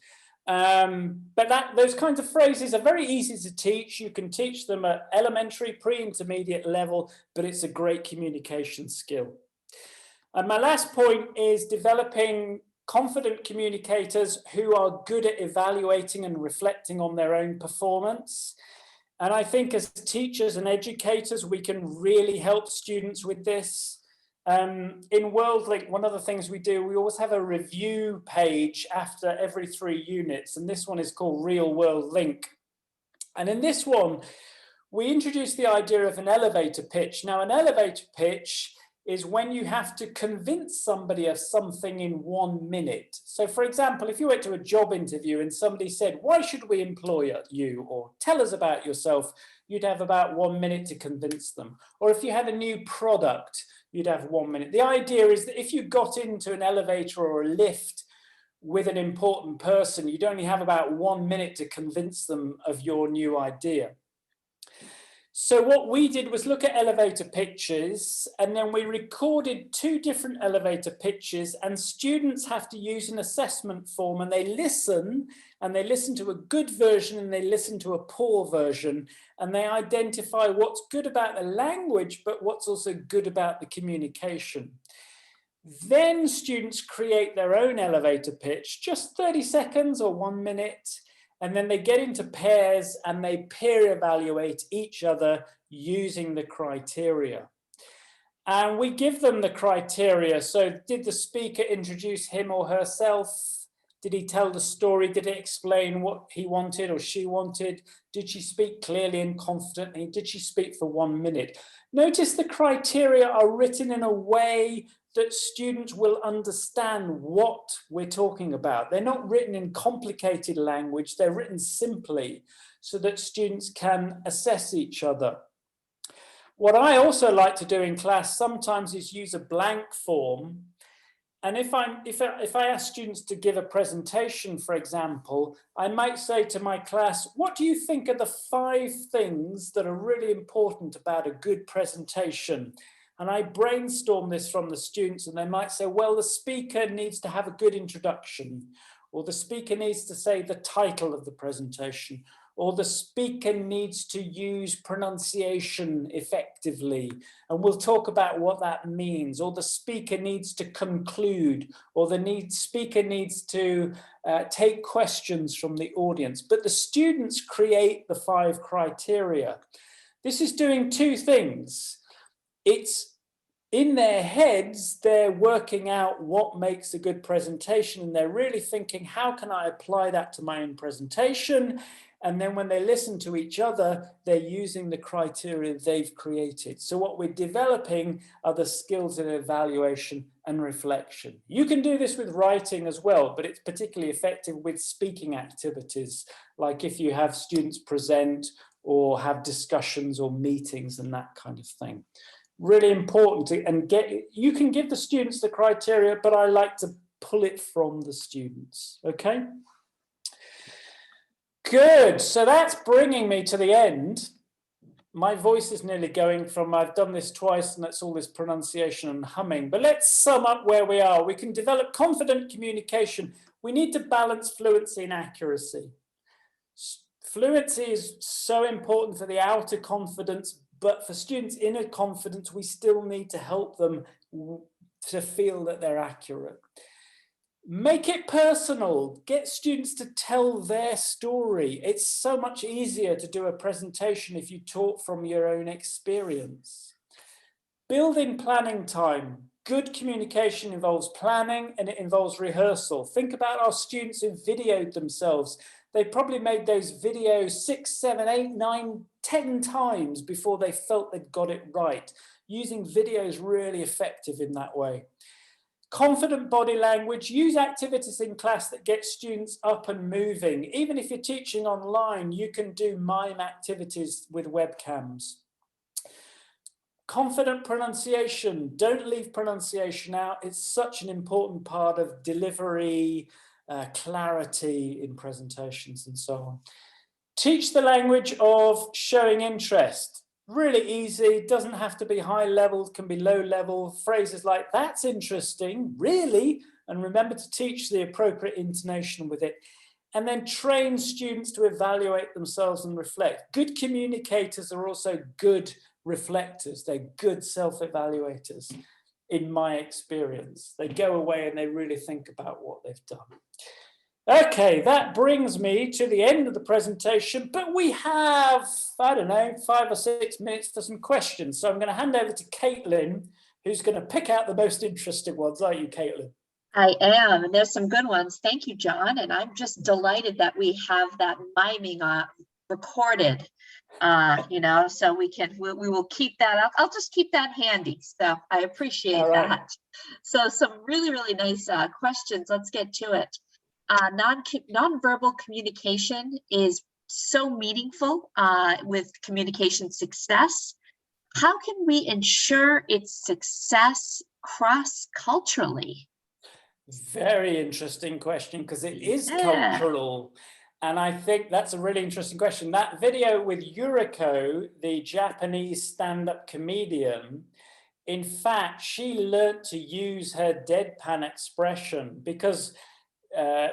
But those kinds of phrases are very easy to teach. You can teach them at elementary, pre-intermediate level, but it's a great communication skill. And my last point is developing confident communicators who are good at evaluating and reflecting on their own performance. And I think as teachers and educators, we can really help students with this. In WorldLink, one of the things we do, we always have a review page after every 3 units, and this one is called Real World Link. And in this one, we introduce the idea of an elevator pitch. Now, an elevator pitch is when you have to convince somebody of something in 1 minute. So for example, if you went to a job interview and somebody said, why should we employ you? Or tell us about yourself, you'd have about 1 minute to convince them. Or if you had a new product, you'd have 1 minute. The idea is that if you got into an elevator or a lift with an important person, you'd only have about 1 minute to convince them of your new idea. So what we did was look at elevator pitches, and then we recorded 2 different elevator pitches, and students have to use an assessment form, and they listen to a good version and they listen to a poor version, and they identify what's good about the language, but what's also good about the communication. Then students create their own elevator pitch, just 30 seconds or 1 minute, And then they get into pairs and they peer evaluate each other using the criteria. And we give them the criteria. So did the speaker introduce him or herself? Did he tell the story? Did it explain what he wanted or she wanted? Did she speak clearly and confidently? Did she speak for 1 minute? Notice the criteria are written in a way that students will understand what we're talking about. They're not written in complicated language. They're written simply so that students can assess each other. What I also like to do in class sometimes is use a blank form. And if I ask students to give a presentation, for example, I might say to my class, what do you think are the 5 things that are really important about a good presentation? And I brainstorm this from the students, and they might say, well, the speaker needs to have a good introduction, or the speaker needs to say the title of the presentation, or the speaker needs to use pronunciation effectively. And we'll talk about what that means. Or the speaker needs to conclude, or the speaker needs to take questions from the audience. But the students create the 5 criteria. This is doing 2 things. It's in their heads, they're working out what makes a good presentation, and they're really thinking, how can I apply that to my own presentation? And then when they listen to each other, they're using the criteria they've created. So what we're developing are the skills in evaluation and reflection. You can do this with writing as well, but it's particularly effective with speaking activities, like if you have students present or have discussions or meetings and that kind of thing. Really important to, you can give the students the criteria, but I like to pull it from the students, okay? Good, so that's bringing me to the end. My voice is nearly going from, I've done this twice and that's all this pronunciation and humming, but let's sum up where we are. We can develop confident communication. We need to balance fluency and accuracy. Fluency is so important for the outer confidence, but for students' inner confidence, we still need to help them to feel that they're accurate. Make it personal. Get students to tell their story. It's so much easier to do a presentation if you talk from your own experience. Build in planning time. Good communication involves planning and it involves rehearsal. Think about our students who videoed themselves. They probably made those videos 6, 7, 8, 9, 10 times before they felt they'd got it right. Using video is really effective in that way. Confident body language, use activities in class that get students up and moving. Even if you're teaching online, you can do mime activities with webcams. Confident pronunciation, don't leave pronunciation out. It's such an important part of delivery, clarity in presentations and so on. Teach the language of showing interest. Really easy, doesn't have to be high level, can be low level. Phrases like, that's interesting, really? And remember to teach the appropriate intonation with it. And then train students to evaluate themselves and reflect. Good communicators are also good reflectors. They're good self-evaluators, in my experience. They go away and they really think about what they've done. Okay, that brings me to the end of the presentation, but we have, I don't know, 5 or 6 minutes for some questions. So I'm going to hand over to Caitlin, who's going to pick out the most interesting ones. Aren't you, Caitlin? I am, and there's some good ones. Thank you, John. And I'm just delighted that we have that miming recorded, so we will keep that up. I'll just keep that handy. So I appreciate that. So some really, really nice questions. Let's get to it. Non-verbal communication is so meaningful with communication success. How can we ensure its success cross-culturally? Very interesting question, because it is cultural. And I think that's a really interesting question. That video with Yuriko, the Japanese stand-up comedian, in fact, she learned to use her deadpan expression because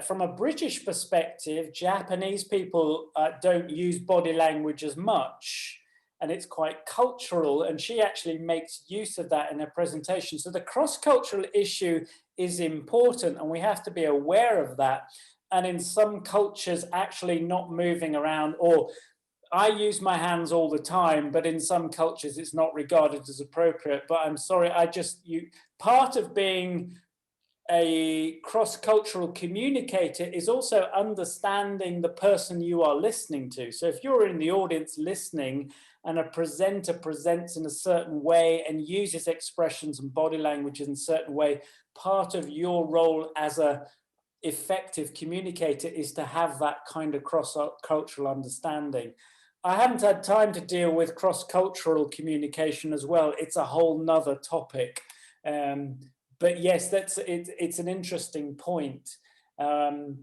from a British perspective, Japanese people don't use body language as much, and it's quite cultural, and she actually makes use of that in her presentation. So the cross-cultural issue is important, and we have to be aware of that. and in some cultures actually not moving around, or I use my hands all the time, but in some cultures it's not regarded as appropriate. But I'm sorry, part of being a cross-cultural communicator is also understanding the person you are listening to. So if you're in the audience listening and a presenter presents in a certain way and uses expressions and body language in a certain way, part of your role as a effective communicator is to have that kind of cross-cultural understanding. I haven't had time to deal with cross-cultural communication as well. It's a whole nother topic. But yes, it's an interesting point. And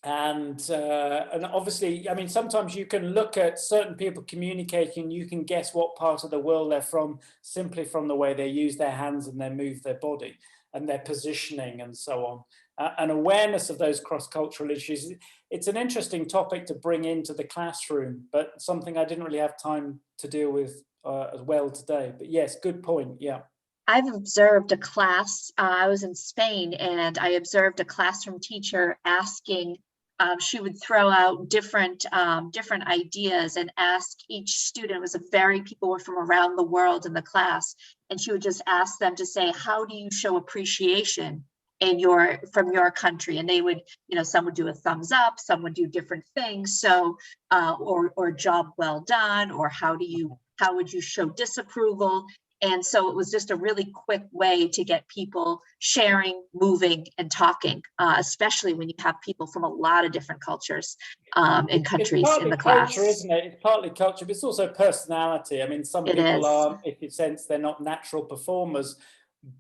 obviously, I mean, sometimes you can look at certain people communicating, you can guess what part of the world they're from simply from the way they use their hands and they move their body and their positioning and so on. An awareness of those cross-cultural issues, it's an interesting topic to bring into the classroom, but something I didn't really have time to deal with as well today. But yes, good point, yeah. I've observed a class, I was in Spain, and I observed a classroom teacher asking, she would throw out different ideas and ask each student, people were from around the world in the class, and she would just ask them to say, how do you show appreciation from your country? And they would, some would do a thumbs up, some would do different things. So, or job well done, or how would you show disapproval? And so it was just a really quick way to get people sharing, moving, and talking, especially when you have people from a lot of different cultures and countries in the class. Culture, isn't it? It's partly culture, but it's also personality. I mean, some people are, if you sense, they're not natural performers.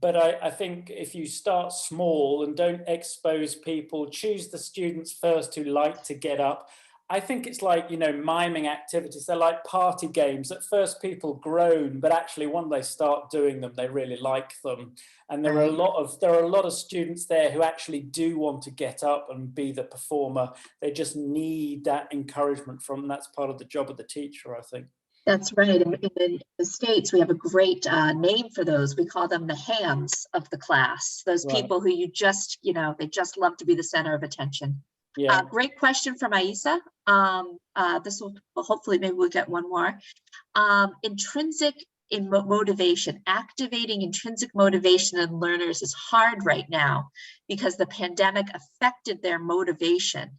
But I think if you start small and don't expose people, choose the students first who like to get up. I think it's like, miming activities. They're like party games. At first people groan, but actually when they start doing them, they really like them. And there are a lot of students there who actually do want to get up and be the performer. They just need that encouragement from them. That's part of the job of the teacher, I think. That's right. In the States, we have a great name for those. We call them the hams of the class. Those people who you just, they just love to be the center of attention. Yeah. Great question from Aisa. This will hopefully, maybe we'll get one more. Intrinsic motivation, activating intrinsic motivation in learners is hard right now because the pandemic affected their motivation.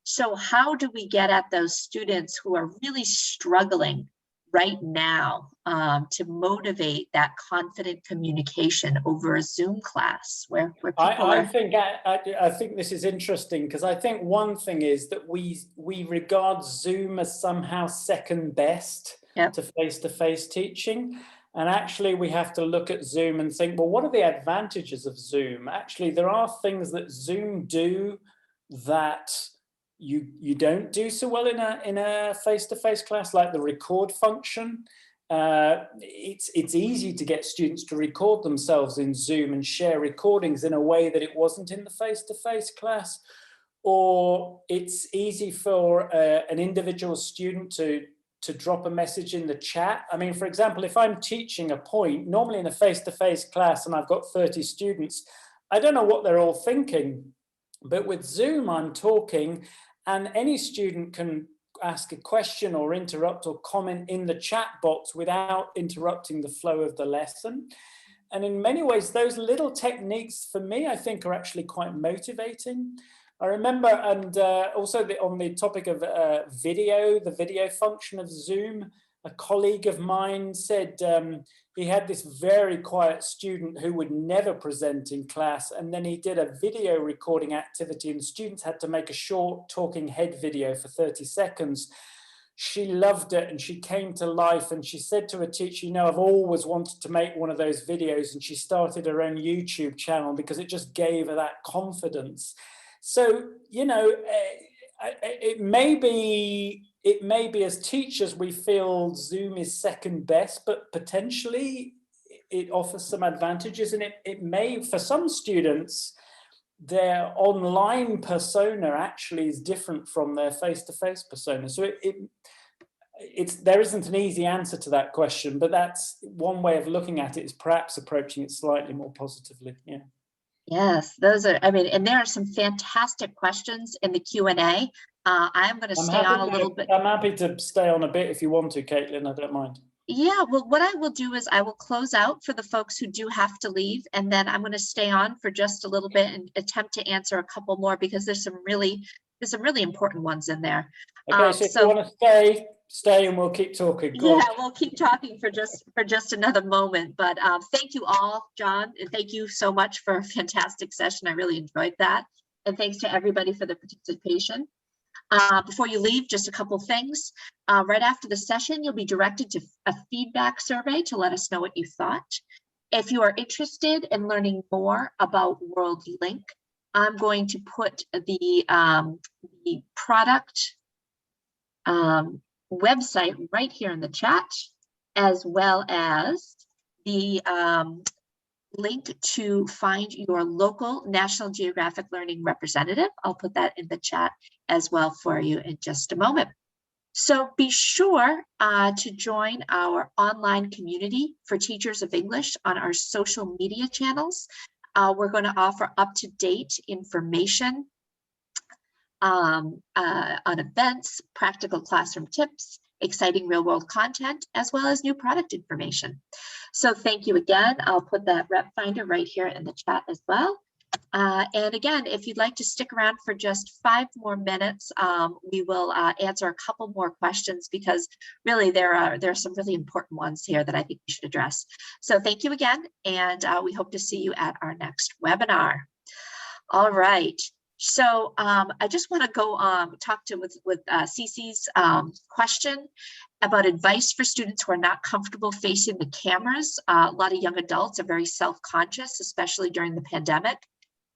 So how do we get at those students who are really struggling right now to motivate that confident communication over a Zoom class where people I think this is interesting, because I think one thing is that we regard Zoom as somehow second best to face-to-face teaching. And actually we have to look at Zoom and think, well, what are the advantages of Zoom? Actually, there are things that Zoom do that you don't do so well in a face-to-face class, like the record function. It's easy to get students to record themselves in Zoom and share recordings in a way that it wasn't in the face-to-face class. Or it's easy for an individual student to drop a message in the chat. I mean, for example, if I'm teaching a point, normally in a face-to-face class and I've got 30 students, I don't know what they're all thinking. But with Zoom, I'm talking, and any student can ask a question or interrupt or comment in the chat box without interrupting the flow of the lesson. And in many ways, those little techniques, for me, I think are actually quite motivating. I remember, and also on the topic of video, the video function of Zoom, a colleague of mine said he had this very quiet student who would never present in class, and then he did a video recording activity and the students had to make a short talking head video for 30 seconds. She loved it and she came to life, and she said to her teacher, I've always wanted to make one of those videos, and she started her own YouTube channel because it just gave her that confidence. So, it may be as teachers we feel Zoom is second best, but potentially it offers some advantages, and it may, for some students, their online persona actually is different from their face-to-face persona. So there isn't an easy answer to that question, but that's one way of looking at it, is perhaps approaching it slightly more positively. Yeah. Yes, those are, I mean, and there are some fantastic questions in the Q&A. I'm going to stay on a little bit. I'm happy to stay on a bit if you want to, Caitlin, I don't mind. Yeah, well, what I will do is I will close out for the folks who do have to leave, and then I'm going to stay on for just a little bit and attempt to answer a couple more because there's some really important ones in there. Okay, so if you want to stay and we'll keep talking. Go yeah, on. we'll keep talking for just another moment. But thank you all, John, and thank you so much for a fantastic session. I really enjoyed that. And thanks to everybody for the participation. Before you leave, just a couple things. Right after the session, you'll be directed to a feedback survey to let us know what you thought. If you are interested in learning more about WorldLink, I'm going to put the product website right here in the chat, as well as the link to find your local National Geographic Learning representative. I'll put that in the chat as well for you in just a moment. So be sure to join our online community for teachers of English on our social media channels. We're going to offer up-to-date information on events, practical classroom tips, exciting real-world content, as well as new product information. So thank you again. I'll put that rep finder right here in the chat as well. And again, if you'd like to stick around for just 5 more minutes, we will answer a couple more questions because really there are some really important ones here that I think we should address. So thank you again, and we hope to see you at our next webinar. All right. So I just want to go talk with Cece's question about advice for students who are not comfortable facing the cameras. A lot of young adults are very self-conscious, especially during the pandemic.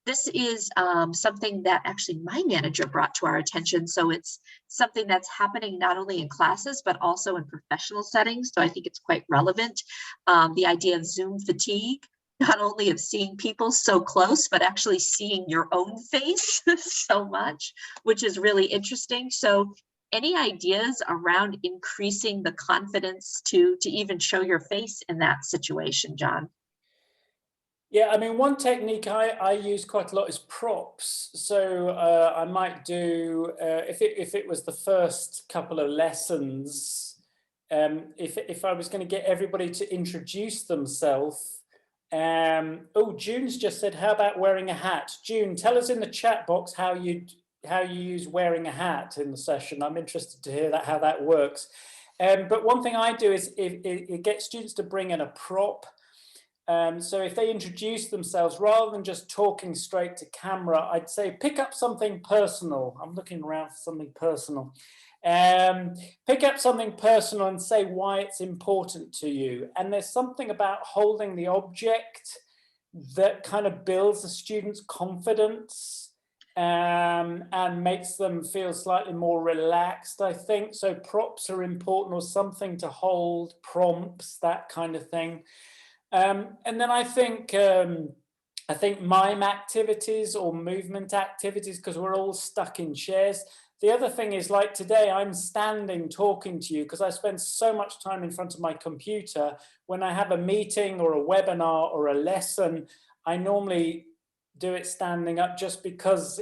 This is something that actually my manager brought to our attention. So it's something that's happening not only in classes, but also in professional settings. So I think it's quite relevant. The idea of Zoom fatigue, not only of seeing people so close, but actually seeing your own face so much, which is really interesting. So any ideas around increasing the confidence to even show your face in that situation, John? Yeah, I mean, one technique I use quite a lot is props. So I might do, if it was the first couple of lessons, if I was going to get everybody to introduce themselves. Oh, June's just said, how about wearing a hat? June, tell us in the chat box how you use wearing a hat in the session. I'm interested to hear how that works. But one thing I do is it gets students to bring in a prop. So if they introduce themselves, rather than just talking straight to camera, I'd say pick up something personal. I'm looking around for something personal. Pick up something personal and say why it's important to you. And there's something about holding the object that kind of builds the student's confidence and makes them feel slightly more relaxed, I think. So props are important, or something to hold, prompts, that kind of thing. And then I think mime activities or movement activities, because we're all stuck in chairs. The other thing is, like today, I'm standing talking to you because I spend so much time in front of my computer. When I have a meeting or a webinar or a lesson, I normally do it standing up, just because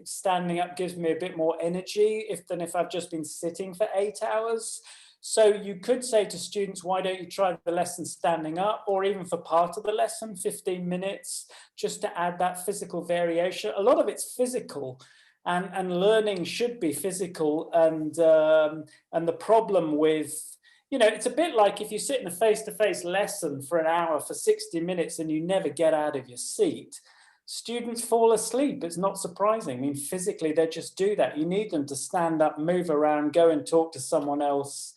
standing up gives me a bit more energy than if I've just been sitting for 8 hours. So you could say to students, why don't you try the lesson standing up, or even for part of the lesson, 15 minutes, just to add that physical variation. A lot of it's physical, and learning should be physical. And the problem with, it's a bit like if you sit in a face-to-face lesson for an hour for 60 minutes and you never get out of your seat, students fall asleep. It's not surprising. I mean, physically, they just do that. You need them to stand up, move around, go and talk to someone else.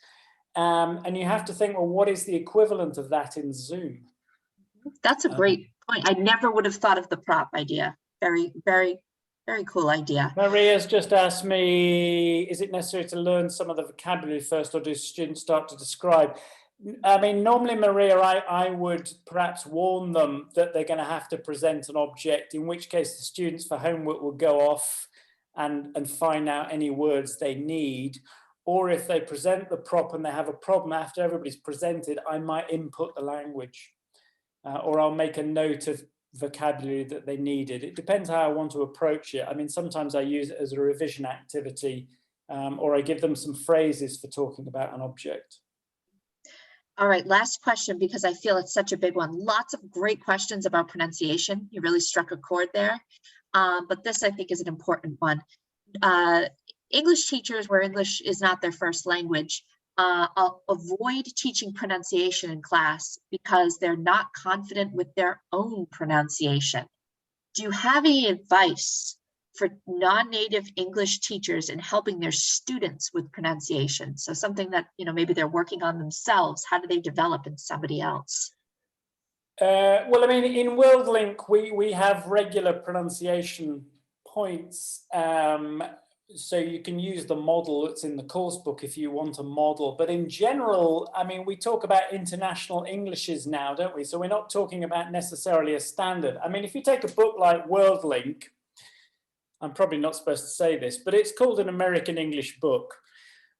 And you have to think, well, what is the equivalent of that in Zoom? That's a great point. I never would have thought of the prop idea. Very, very, very cool idea. Maria's just asked me, is it necessary to learn some of the vocabulary first, or do students start to describe? I mean, normally, Maria, I would perhaps warn them that they're going to have to present an object, in which case the students for homework will go off and find out any words they need. Or if they present the prop and they have a problem after everybody's presented, I might input the language, or I'll make a note of vocabulary that they needed. It depends how I want to approach it. I mean, sometimes I use it as a revision activity, or I give them some phrases for talking about an object. All right, last question, because I feel it's such a big one. Lots of great questions about pronunciation. You really struck a chord there. But this, I think, is an important one. English teachers where English is not their first language avoid teaching pronunciation in class because they're not confident with their own pronunciation. Do you have any advice for non-native English teachers in helping their students with pronunciation? So something that, you know, maybe they're working on themselves, how do they develop in somebody else? Well, I mean, in WorldLink, we have regular pronunciation points. So you can use the model that's in the course book if you want a model. But in general, I mean, we talk about international Englishes now, don't we? So we're not talking about necessarily a standard. I mean, if you take a book like WorldLink, I'm probably not supposed to say this, but it's called an American English book.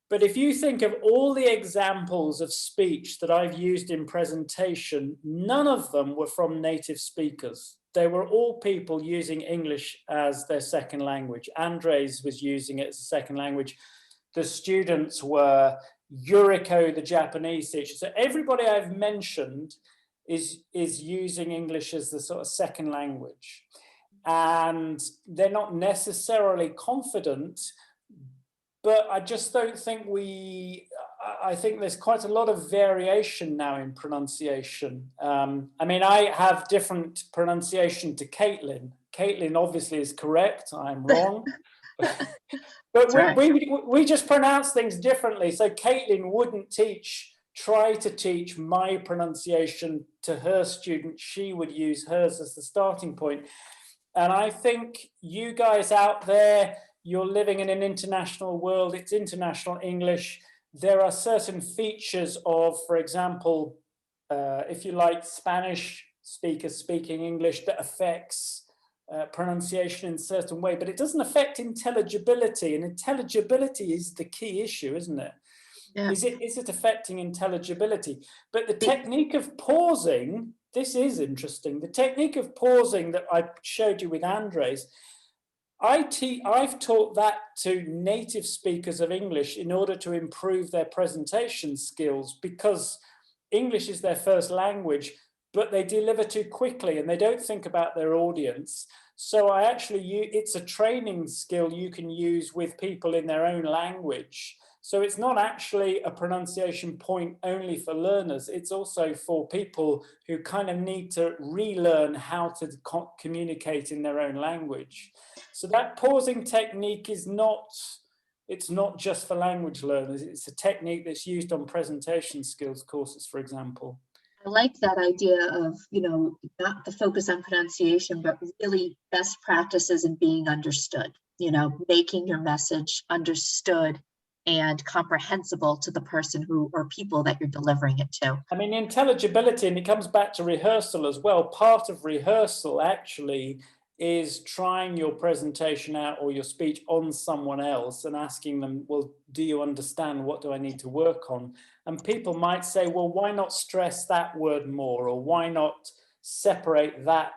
But if you think of all the examples of speech that I've used in presentation, none of them were from native speakers. They were all people using English as their second language. Andres was using it as a second language. The students were Yuriko, the Japanese teacher. So everybody I've mentioned is using English as the sort of second language. And they're not necessarily confident, but I just don't think I think there's quite a lot of variation now in pronunciation. I mean, I have different pronunciation to Caitlin. Caitlin obviously is correct, I'm wrong. But we just pronounce things differently. So Caitlin wouldn't try to teach my pronunciation to her students. She would use hers as the starting point. And I think you guys out there, you're living in an international world, it's international English. There are certain features of, for example, if you like, Spanish speakers speaking English that affects pronunciation in a certain way, but it doesn't affect intelligibility, and intelligibility is the key issue, isn't it? Yeah. Is it affecting intelligibility? But the technique of pausing, this is interesting. The technique of pausing that I showed you with Andres, I've taught that to native speakers of English in order to improve their presentation skills, because English is their first language, but they deliver too quickly and they don't think about their audience. So it's a training skill you can use with people in their own language. So it's not actually a pronunciation point only for learners. It's also for people who kind of need to relearn how to communicate in their own language. So that pausing technique it's not just for language learners. It's a technique that's used on presentation skills courses, for example. I like that idea of, you know, not the focus on pronunciation, but really best practices in being understood, you know, making your message understood and comprehensible to the person or people that you're delivering it to. I mean, intelligibility, and it comes back to rehearsal as well. Part of rehearsal actually is trying your presentation out or your speech on someone else and asking them, well, do you understand? What do I need to work on? And people might say, well, why not stress that word more? Or why not separate that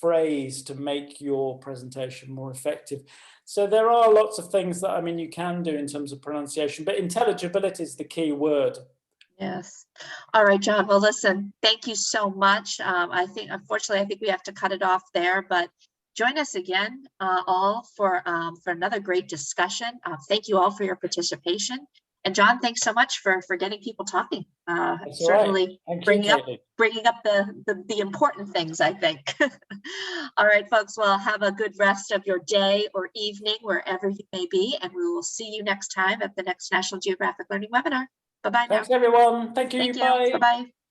phrase to make your presentation more effective? So there are lots of things that, I mean, you can do in terms of pronunciation, but intelligibility is the key word. Yes. All right, John. Well, listen, thank you so much. Unfortunately, I think we have to cut it off there, but join us again all for another great discussion. Thank you all for your participation. And John, thanks so much for getting people talking. Certainly right. bringing up the important things, I think. All right, folks. Well, have a good rest of your day or evening, wherever you may be. And we will see you next time at the next National Geographic Learning webinar. Bye-bye now. Thanks, everyone. Thank you. Thank you. Bye. Bye-bye.